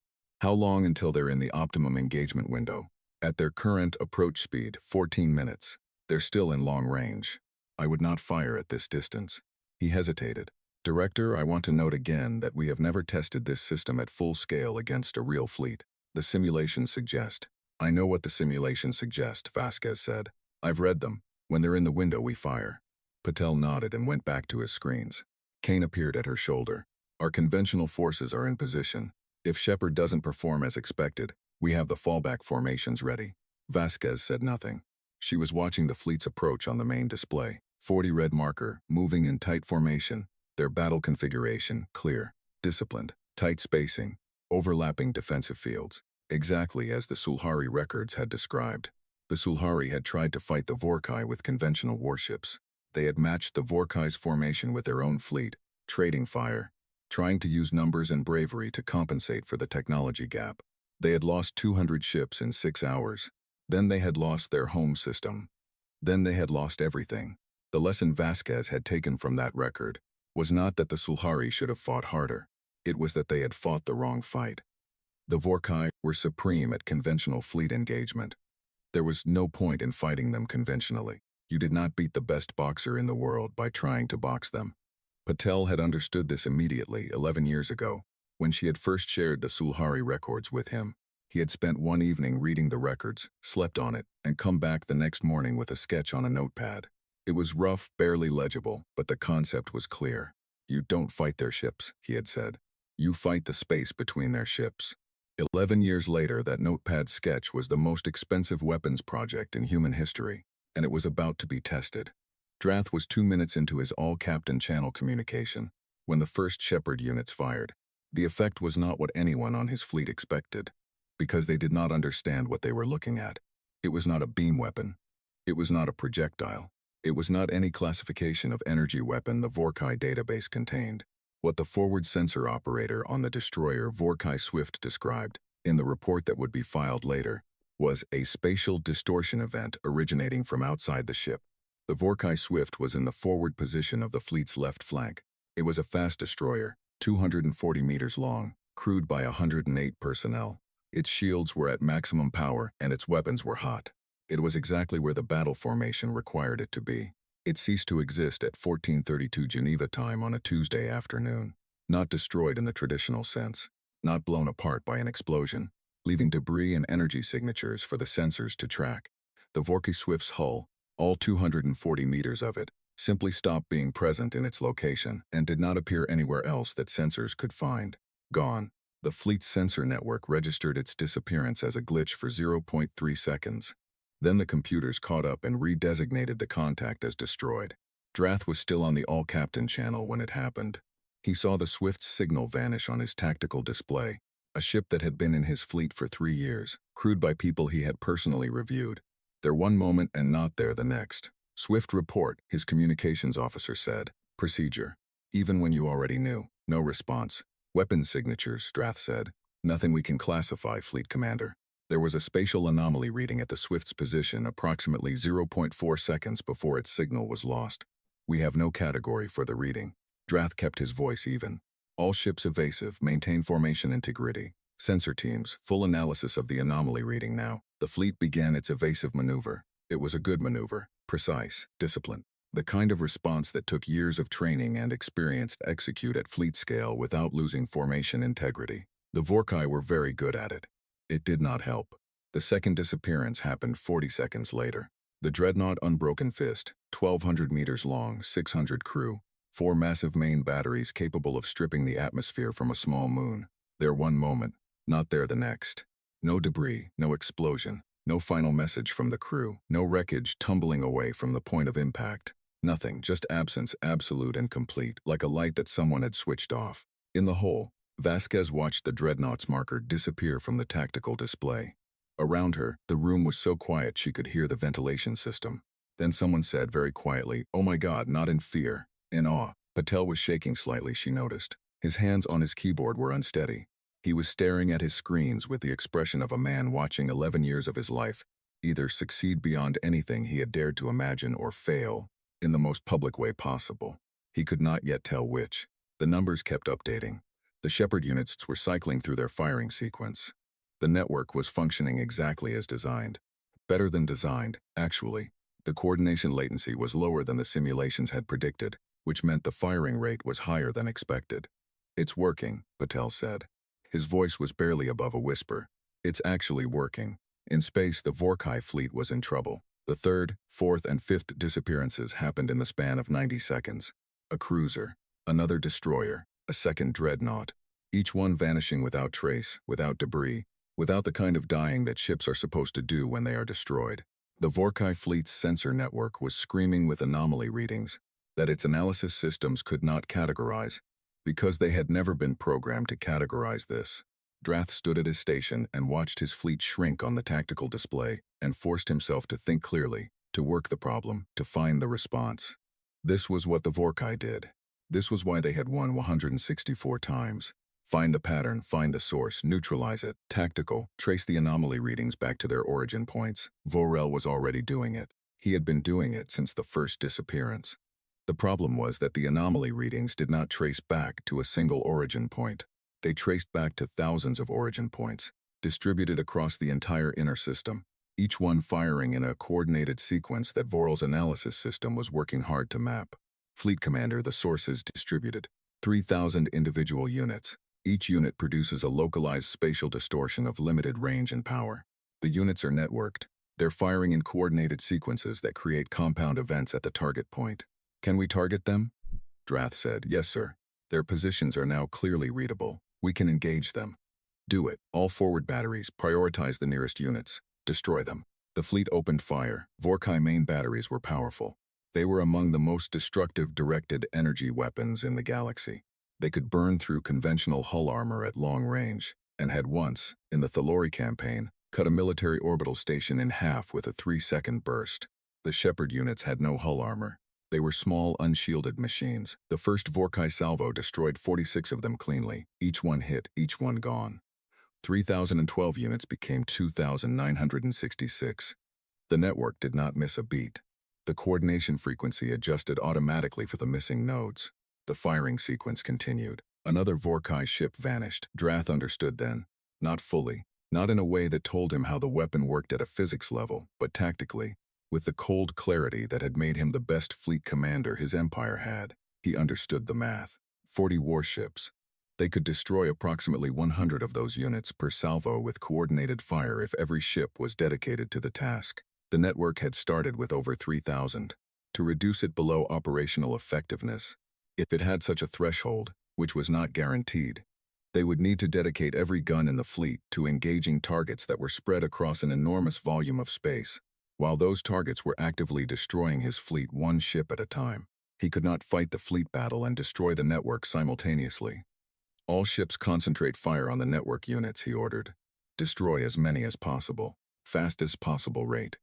How long until they're in the optimum engagement window? At their current approach speed, 14 minutes. They're still in long range. I would not fire at this distance. He hesitated. Director, I want to note again that we have never tested this system at full scale against a real fleet. The simulations suggest. I know what the simulations suggest, Vasquez said. I've read them. When they're in the window, we fire. Patel nodded and went back to his screens. Kane appeared at her shoulder. Our conventional forces are in position. If Shepard doesn't perform as expected, we have the fallback formations ready. Vasquez said nothing. She was watching the fleet's approach on the main display. 40 red marker, moving in tight formation. Their battle configuration, clear, disciplined, tight spacing, overlapping defensive fields, exactly as the Sulhari records had described. The Sulhari had tried to fight the Vorkai with conventional warships. They had matched the Vorkai's formation with their own fleet, trading fire, trying to use numbers and bravery to compensate for the technology gap. They had lost 200 ships in 6 hours. Then they had lost their home system. Then they had lost everything. The lesson Vasquez had taken from that record was not that the Sulhari should have fought harder. It was that they had fought the wrong fight. The Vorkai were supreme at conventional fleet engagement. There was no point in fighting them conventionally. You did not beat the best boxer in the world by trying to box them. Patel had understood this immediately 11 years ago, when she had first shared the Sulhari records with him. He had spent one evening reading the records, slept on it, and come back the next morning with a sketch on a notepad. It was rough, barely legible, but the concept was clear. You don't fight their ships, he had said. You fight the space between their ships. 11 years later, that notepad sketch was the most expensive weapons project in human history, and it was about to be tested. Drath was 2 minutes into his all-captain channel communication when the first Shepard units fired. The effect was not what anyone on his fleet expected, because they did not understand what they were looking at. It was not a beam weapon. It was not a projectile. It was not any classification of energy weapon the Vorkai database contained. What the forward sensor operator on the destroyer Vorkai Swift described, in the report that would be filed later, was a spatial distortion event originating from outside the ship. The Vorkai Swift was in the forward position of the fleet's left flank. It was a fast destroyer, 240 meters long, crewed by 108 personnel. Its shields were at maximum power and its weapons were hot. It was exactly where the battle formation required it to be. It ceased to exist at 14:32 Geneva time on a Tuesday afternoon. Not destroyed in the traditional sense. Not blown apart by an explosion. leaving debris and energy signatures for the sensors to track. The Vorkai Swift's hull, all 240 meters of it, simply stopped being present in its location and did not appear anywhere else that sensors could find. Gone. The fleet's sensor network registered its disappearance as a glitch for 0.3 seconds. Then the computers caught up and redesignated the contact as destroyed. Drath was still on the all-captain channel when it happened. He saw the Swift's signal vanish on his tactical display, a ship that had been in his fleet for 3 years, crewed by people he had personally reviewed. There one moment and not there the next. Swift report, his communications officer said. Procedure. Even when you already knew. No response. Weapon signatures, Drath said. Nothing we can classify, Fleet Commander. There was a spatial anomaly reading at the Swift's position approximately 0.4 seconds before its signal was lost. We have no category for the reading. Drath kept his voice even. All ships evasive, maintain formation integrity. Sensor teams, full analysis of the anomaly reading now. The fleet began its evasive maneuver. It was a good maneuver, precise, disciplined. The kind of response that took years of training and experience to execute at fleet scale without losing formation integrity. The Vorkai were very good at it. It did not help. The second disappearance happened 40 seconds later. The dreadnought Unbroken Fist, 1,200 meters long, 600 crew, 4 massive main batteries capable of stripping the atmosphere from a small moon. There one moment, not there the next. No debris, no explosion, no final message from the crew, no wreckage tumbling away from the point of impact. Nothing, just absence absolute and complete, like a light that someone had switched off. In the hole, Vasquez watched the dreadnought's marker disappear from the tactical display. Around her, the room was so quiet she could hear the ventilation system. Then someone said very quietly, "Oh my God," not in fear, in awe. Patel was shaking slightly, she noticed. His hands on his keyboard were unsteady. He was staring at his screens with the expression of a man watching 11 years of his life either succeed beyond anything he had dared to imagine or fail in the most public way possible. He could not yet tell which. The numbers kept updating. The Shepard units were cycling through their firing sequence. The network was functioning exactly as designed. Better than designed, actually. The coordination latency was lower than the simulations had predicted, which meant the firing rate was higher than expected. "It's working," Patel said. His voice was barely above a whisper. "It's actually working." In space, the Vorkai fleet was in trouble. The third, fourth, and fifth disappearances happened in the span of 90 seconds. A cruiser, another destroyer, a second dreadnought, each one vanishing without trace, without debris, without the kind of dying that ships are supposed to do when they are destroyed. The Vorkai fleet's sensor network was screaming with anomaly readings that its analysis systems could not categorize, because they had never been programmed to categorize this. Drath stood at his station and watched his fleet shrink on the tactical display and forced himself to think clearly, to work the problem, to find the response. This was what the Vorkai did. This was why they had won 164 times. Find the pattern, find the source, neutralize it, tactical, trace the anomaly readings back to their origin points. Vorel was already doing it. He had been doing it since the first disappearance. The problem was that the anomaly readings did not trace back to a single origin point. They traced back to thousands of origin points, distributed across the entire inner system, each one firing in a coordinated sequence that Vorel's analysis system was working hard to map. Fleet Commander, the sources distributed. 3,000 individual units. Each unit produces a localized spatial distortion of limited range and power. The units are networked. They're firing in coordinated sequences that create compound events at the target point. "Can we target them?" Drath said. "Yes, sir. Their positions are now clearly readable. We can engage them." "Do it. All forward batteries, prioritize the nearest units. Destroy them." The fleet opened fire. Vorkai main batteries were powerful. They were among the most destructive directed energy weapons in the galaxy. They could burn through conventional hull armor at long range, and had once, in the Thalori campaign, cut a military orbital station in half with a 3-second burst. The Shepard units had no hull armor. They were small, unshielded machines. The first Vorkai salvo destroyed 46 of them cleanly, each one hit, each one gone. 3,012 units became 2,966. The network did not miss a beat. The coordination frequency adjusted automatically for the missing nodes. The firing sequence continued. Another Vorkai ship vanished. Drath understood then. Not fully. Not in a way that told him how the weapon worked at a physics level, but tactically. With the cold clarity that had made him the best fleet commander his empire had, he understood the math. 40 warships. They could destroy approximately 100 of those units per salvo with coordinated fire if every ship was dedicated to the task. The network had started with over 3,000. To reduce it below operational effectiveness, if it had such a threshold, which was not guaranteed, they would need to dedicate every gun in the fleet to engaging targets that were spread across an enormous volume of space, while those targets were actively destroying his fleet one ship at a time. He could not fight the fleet battle and destroy the network simultaneously. All ships concentrate fire on the network units, he ordered. Destroy as many as possible, fastest possible rate.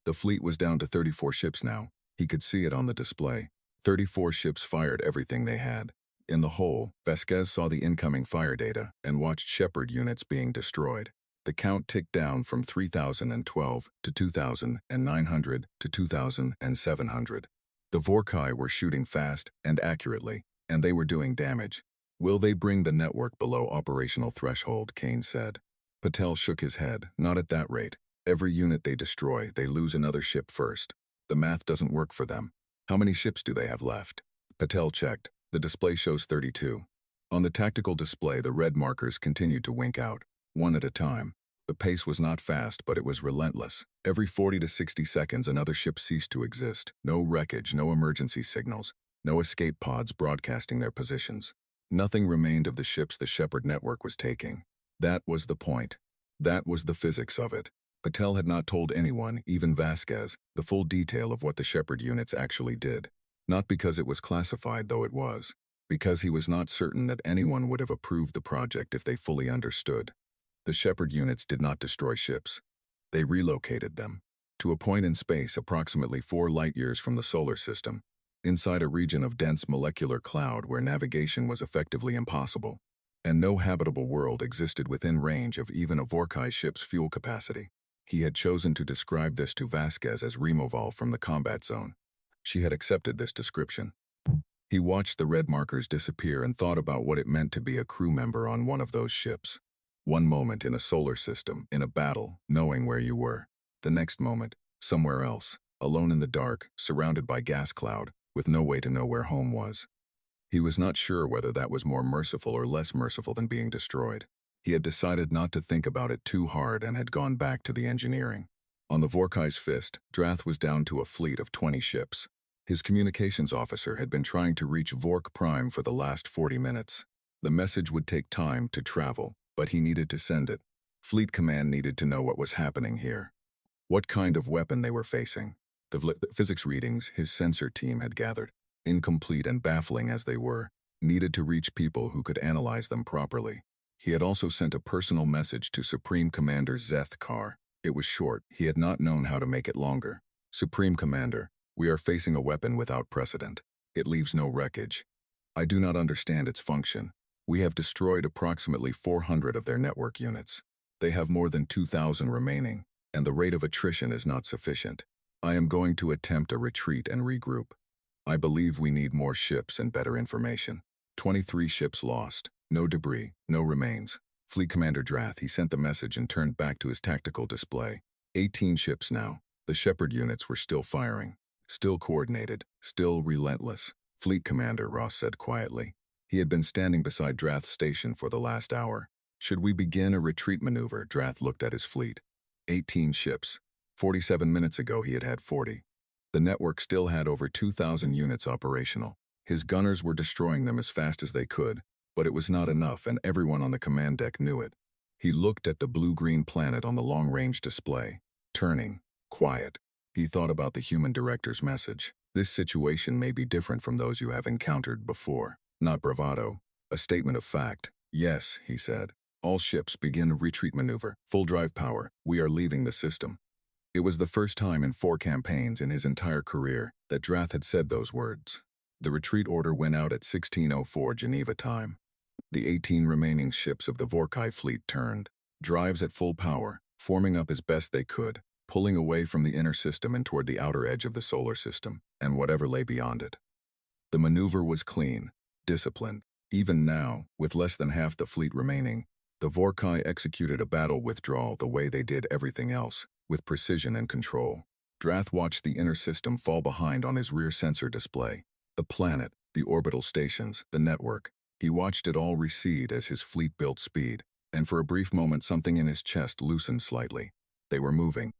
The fleet was down to 34 ships now. He could see it on the display. 34 ships fired everything they had. In the hole, Vasquez saw the incoming fire data and watched Shepard units being destroyed. The count ticked down from 3,012 to 2,900 to 2,700. The Vorkai were shooting fast and accurately, and they were doing damage. Will they bring the network below operational threshold, Kane said. Patel shook his head. Not at that rate. Every unit they destroy, they lose another ship first. The math doesn't work for them. How many ships do they have left? Patel checked. The display shows 32. On the tactical display, the red markers continued to wink out, one at a time. The pace was not fast, but it was relentless. Every 40 to 60 seconds, another ship ceased to exist. No wreckage, no emergency signals, no escape pods broadcasting their positions. Nothing remained of the ships the Shepard network was taking. That was the point. That was the physics of it. Patel had not told anyone, even Vasquez, the full detail of what the Shepard units actually did. Not because it was classified, though it was. Because he was not certain that anyone would have approved the project if they fully understood. The Shepard units did not destroy ships. They relocated them to a point in space approximately 4 light-years from the solar system, inside a region of dense molecular cloud where navigation was effectively impossible, and no habitable world existed within range of even a Vorkai ship's fuel capacity. He had chosen to describe this to Vasquez as removal from the combat zone. She had accepted this description. He watched the red markers disappear and thought about what it meant to be a crew member on one of those ships. One moment in a solar system, in a battle, knowing where you were. The next moment, somewhere else, alone in the dark, surrounded by gas cloud, with no way to know where home was. He was not sure whether that was more merciful or less merciful than being destroyed. He had decided not to think about it too hard and had gone back to the engineering. On the Vorkai's fist, Drath was down to a fleet of 20 ships. His communications officer had been trying to reach Vork Prime for the last 40 minutes. The message would take time to travel, but he needed to send it. Fleet Command needed to know what was happening here. What kind of weapon they were facing. The physics readings his sensor team had gathered, incomplete and baffling as they were, needed to reach people who could analyze them properly. He had also sent a personal message to Supreme Commander Zeth Kar. It was short. He had not known how to make it longer. Supreme Commander, we are facing a weapon without precedent. It leaves no wreckage. I do not understand its function. We have destroyed approximately 400 of their network units. They have more than 2,000 remaining, and the rate of attrition is not sufficient. I am going to attempt a retreat and regroup. I believe we need more ships and better information. 23 ships lost. No debris, no remains. Fleet Commander Drath, he sent the message and turned back to his tactical display. 18 ships now. The Shepard units were still firing. Still coordinated. Still relentless. Fleet Commander, Ross said quietly. He had been standing beside Drath's station for the last hour. Should we begin a retreat maneuver? Drath looked at his fleet. 18 ships. 47 minutes ago he had had 40. The network still had over 2,000 units operational. His gunners were destroying them as fast as they could, but it was not enough and everyone on the command deck knew it. He looked at the blue-green planet on the long-range display. Turning. Quiet. He thought about the human director's message. This situation may be different from those you have encountered before. Not bravado. A statement of fact. Yes, he said. All ships begin a retreat maneuver. Full drive power. We are leaving the system. It was the first time in 4 campaigns in his entire career that Drath had said those words. The retreat order went out at 16:04 Geneva time. The 18 remaining ships of the Vorkai fleet turned, drives at full power, forming up as best they could, pulling away from the inner system and toward the outer edge of the solar system, and whatever lay beyond it. The maneuver was clean, disciplined. Even now, with less than half the fleet remaining, the Vorkai executed a battle withdrawal the way they did everything else, with precision and control. Drath watched the inner system fall behind on his rear sensor display. The planet, the orbital stations, the network. He watched it all recede as his fleet built speed, and for a brief moment something in his chest loosened slightly. They were moving.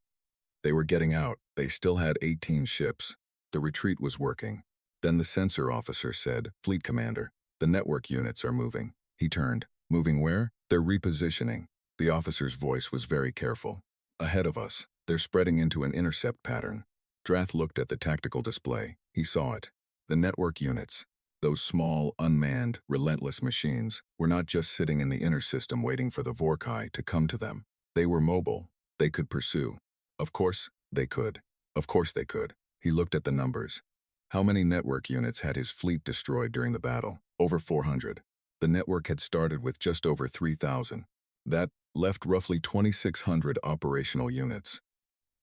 They were getting out. They still had 18 ships. The retreat was working. Then the sensor officer said, "Fleet Commander, the network units are moving." He turned. "Moving where?" "They're repositioning." The officer's voice was very careful. "Ahead of us. They're spreading into an intercept pattern." Drath looked at the tactical display. He saw it. The network units, those small, unmanned, relentless machines, were not just sitting in the inner system waiting for the Vorkai to come to them. They were mobile. They could pursue. Of course, they could. Of course they could. He looked at the numbers. How many network units had his fleet destroyed during the battle? Over 400. The network had started with just over 3,000. That left roughly 2,600 operational units.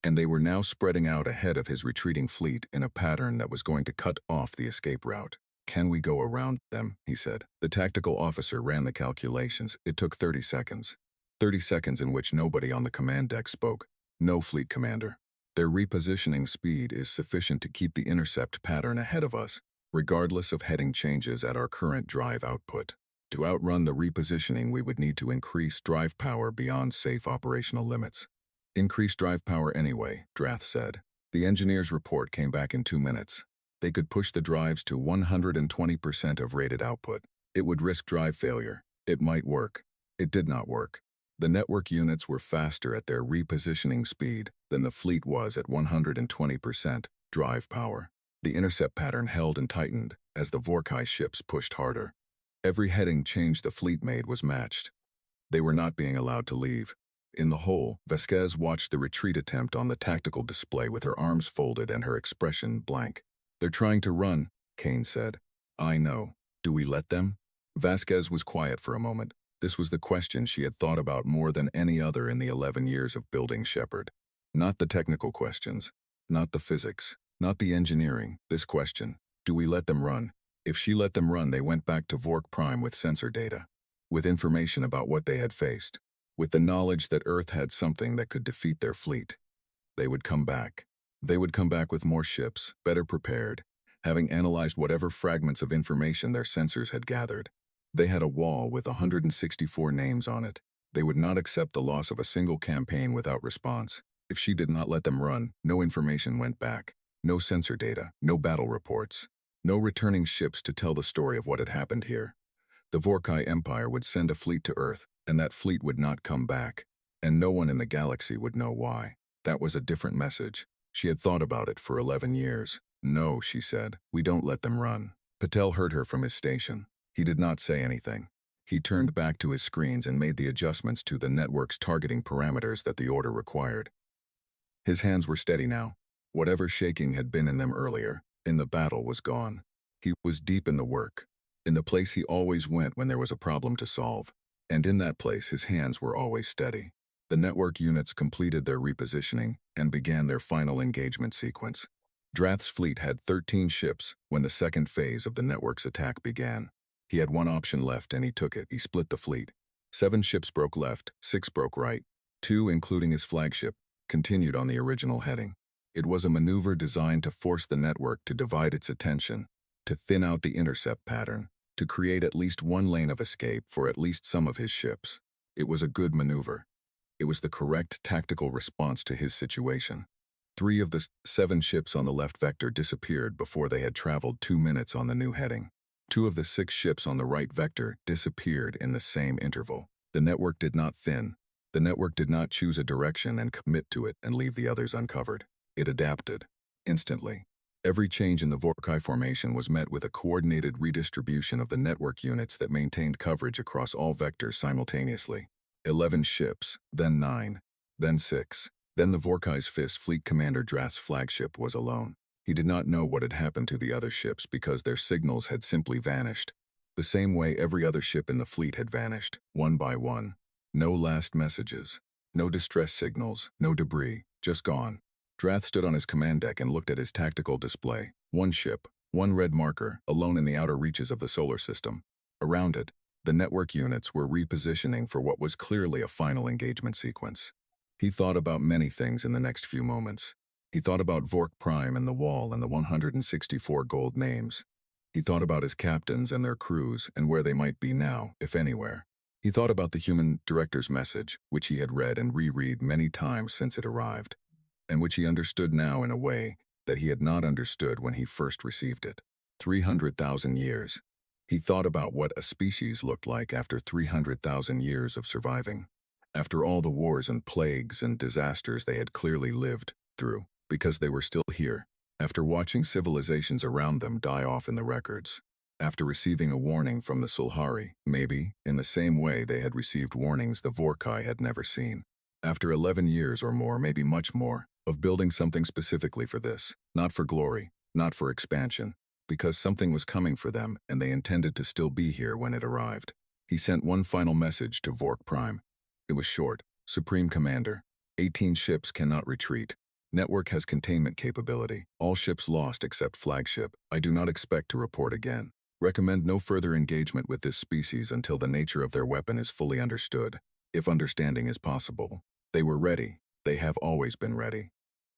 And they were now spreading out ahead of his retreating fleet in a pattern that was going to cut off the escape route. "Can we go around them?" he said. The tactical officer ran the calculations. It took 30 seconds. 30 seconds in which nobody on the command deck spoke. "No, Fleet Commander. Their repositioning speed is sufficient to keep the intercept pattern ahead of us, regardless of heading changes at our current drive output. To outrun the repositioning, we would need to increase drive power beyond safe operational limits." "Increase drive power anyway," Drath said. The engineer's report came back in 2 minutes. They could push the drives to 120% of rated output. It would risk drive failure. It might work. It did not work. The network units were faster at their repositioning speed than the fleet was at 120% drive power. The intercept pattern held and tightened as the Vorkai ships pushed harder. Every heading change the fleet made was matched. They were not being allowed to leave. In the hole, Vasquez watched the retreat attempt on the tactical display with her arms folded and her expression blank. "They're trying to run," Kane said. "I know. Do we let them?" Vasquez was quiet for a moment. This was the question she had thought about more than any other in the 11 years of building Shepard. Not the technical questions, not the physics, not the engineering. This question: do we let them run? If she let them run, they went back to Vork Prime with sensor data, with information about what they had faced, with the knowledge that Earth had something that could defeat their fleet. They would come back. They would come back with more ships, better prepared, having analyzed whatever fragments of information their sensors had gathered. They had a wall with 164 names on it. They would not accept the loss of a single campaign without response. If she did not let them run, no information went back. No sensor data, no battle reports, no returning ships to tell the story of what had happened here. The Vorkai Empire would send a fleet to Earth, and that fleet would not come back. And no one in the galaxy would know why. That was a different message. She had thought about it for 11 years. "No," she said, "we don't let them run." Patel heard her from his station. He did not say anything. He turned back to his screens and made the adjustments to the network's targeting parameters that the order required. His hands were steady now. Whatever shaking had been in them earlier, in the battle, was gone. He was deep in the work, in the place he always went when there was a problem to solve. And in that place, his hands were always steady. The network units completed their repositioning and began their final engagement sequence. Drath's fleet had 13 ships when the second phase of the network's attack began. He had one option left and he took it. He split the fleet. 7 ships broke left, 6 broke right. 2, including his flagship, continued on the original heading. It was a maneuver designed to force the network to divide its attention, to thin out the intercept pattern, to create at least one lane of escape for at least some of his ships. It was a good maneuver. It was the correct tactical response to his situation. 3 of the 7 ships on the left vector disappeared before they had traveled 2 minutes on the new heading. 2 of the 6 ships on the right vector disappeared in the same interval. The network did not thin. The network did not choose a direction and commit to it and leave the others uncovered. It adapted. Instantly. Every change in the Vorkai formation was met with a coordinated redistribution of the network units that maintained coverage across all vectors simultaneously. 11 ships, then 9, then 6. Then the Vorkai's Fist Fleet Commander Drath's flagship was alone. He did not know what had happened to the other ships because their signals had simply vanished. The same way every other ship in the fleet had vanished, one by one. No last messages. No distress signals, no debris, just gone. Drath stood on his command deck and looked at his tactical display. One ship, one red marker, alone in the outer reaches of the solar system. Around it, the network units were repositioning for what was clearly a final engagement sequence. He thought about many things in the next few moments. He thought about Vork Prime and the wall and the 164 gold names. He thought about his captains and their crews and where they might be now, if anywhere. He thought about the human director's message, which he had read and reread many times since it arrived, and which he understood now in a way that he had not understood when he first received it. 300,000 years. He thought about what a species looked like after 300,000 years of surviving. After all the wars and plagues and disasters they had clearly lived through, because they were still here. After watching civilizations around them die off in the records. After receiving a warning from the Sulhari, maybe, in the same way they had received warnings the Vorkai had never seen. After 11 years or more, maybe much more, of building something specifically for this, not for glory, not for expansion, because something was coming for them and they intended to still be here when it arrived. He sent one final message to Vork Prime. It was short. Supreme Commander, 18 ships cannot retreat. Network has containment capability. All ships lost except flagship. I do not expect to report again. Recommend no further engagement with this species until the nature of their weapon is fully understood, if understanding is possible. They were ready. They have always been ready.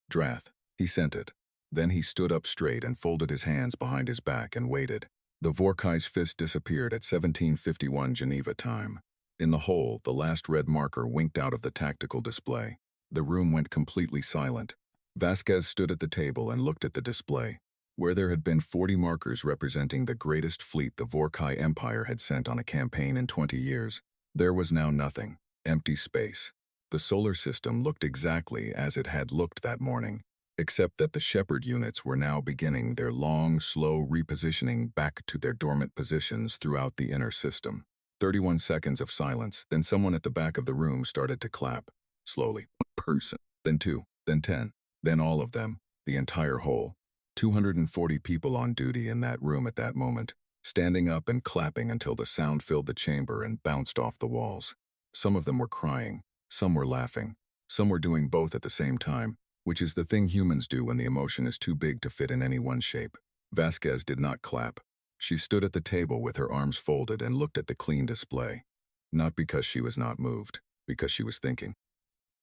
Drath. He sent it. Then he stood up straight and folded his hands behind his back and waited. The Vorkai's fist disappeared at 1751 Geneva time. In the hole, the last red marker winked out of the tactical display. The room went completely silent. Vasquez stood at the table and looked at the display. Where there had been 40 markers representing the greatest fleet the Vorkai Empire had sent on a campaign in 20 years, there was now nothing. Empty space. The solar system looked exactly as it had looked that morning, except that the shepherd units were now beginning their long, slow repositioning back to their dormant positions throughout the inner system. 31 seconds of silence, then someone at the back of the room started to clap. Slowly. 1 person, then 2, then 10, then all of them, the entire whole. 240 people on duty in that room at that moment, standing up and clapping until the sound filled the chamber and bounced off the walls. Some of them were crying, some were laughing, some were doing both at the same time, which is the thing humans do when the emotion is too big to fit in any one shape. Vasquez did not clap. She stood at the table with her arms folded and looked at the clean display. Not because she was not moved, because she was thinking.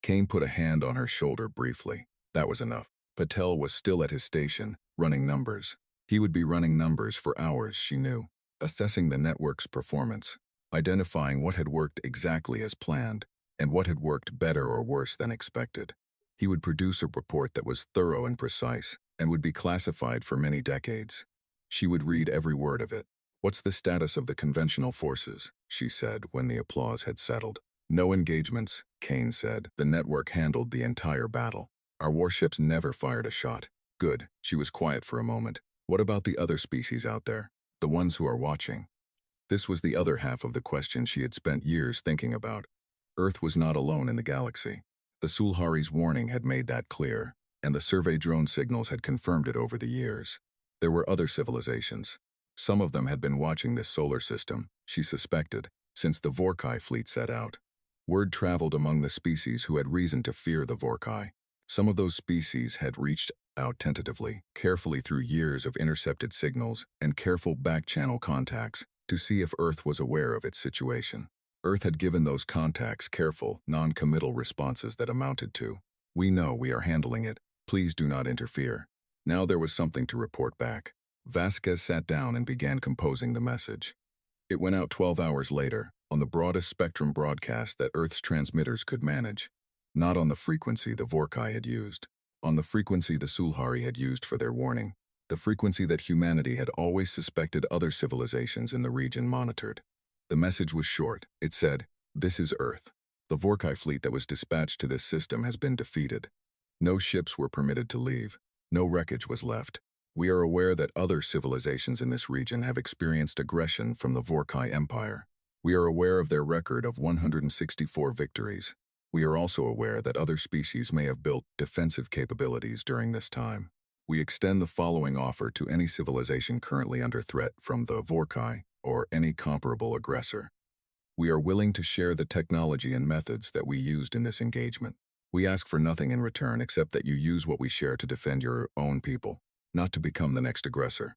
Kane put a hand on her shoulder briefly. That was enough. Patel was still at his station, running numbers. He would be running numbers for hours, she knew, assessing the network's performance, identifying what had worked exactly as planned, and what had worked better or worse than expected. He would produce a report that was thorough and precise, and would be classified for many decades. She would read every word of it. What's the status of the conventional forces? She said when the applause had settled. No engagements, Kane said. The network handled the entire battle. Our warships never fired a shot. Good. She was quiet for a moment. What about the other species out there? The ones who are watching? This was the other half of the question she had spent years thinking about. Earth was not alone in the galaxy. The Sulhari's warning had made that clear, and the survey drone signals had confirmed it over the years. There were other civilizations. Some of them had been watching this solar system, she suspected, since the Vorkai fleet set out. Word traveled among the species who had reason to fear the Vorkai. Some of those species had reached out tentatively, carefully through years of intercepted signals and careful back-channel contacts, to see if Earth was aware of its situation. Earth had given those contacts careful, non-committal responses that amounted to, "We know we are handling it. Please do not interfere." Now there was something to report back. Vasquez sat down and began composing the message. It went out 12 hours later, on the broadest spectrum broadcast that Earth's transmitters could manage. Not on the frequency the Vorkai had used. On the frequency the Sulhari had used for their warning. The frequency that humanity had always suspected other civilizations in the region monitored. The message was short. It said, "This is Earth. The Vorkai fleet that was dispatched to this system has been defeated. No ships were permitted to leave. No wreckage was left. We are aware that other civilizations in this region have experienced aggression from the Vorkai Empire. We are aware of their record of 164 victories. We are also aware that other species may have built defensive capabilities during this time. We extend the following offer to any civilization currently under threat from the Vorkai or any comparable aggressor. We are willing to share the technology and methods that we used in this engagement. We ask for nothing in return except that you use what we share to defend your own people, not to become the next aggressor.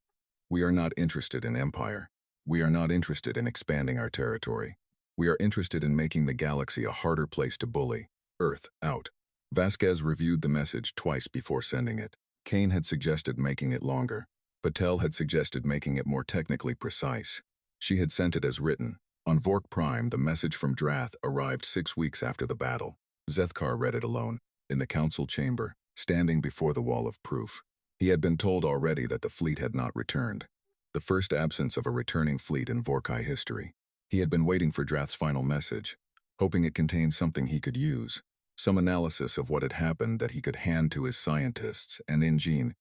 We are not interested in empire. We are not interested in expanding our territory. We are interested in making the galaxy a harder place to bully. Earth, out." Vasquez reviewed the message twice before sending it. Kane had suggested making it longer. Patel had suggested making it more technically precise. She had sent it as written. On Vork Prime, the message from Drath arrived 6 weeks after the battle. Zethkar read it alone, in the council chamber, standing before the wall of proof. He had been told already that the fleet had not returned. The first absence of a returning fleet in Vorkai history. He had been waiting for Drath's final message, hoping it contained something he could use. Some analysis of what had happened that he could hand to his scientists and Ingene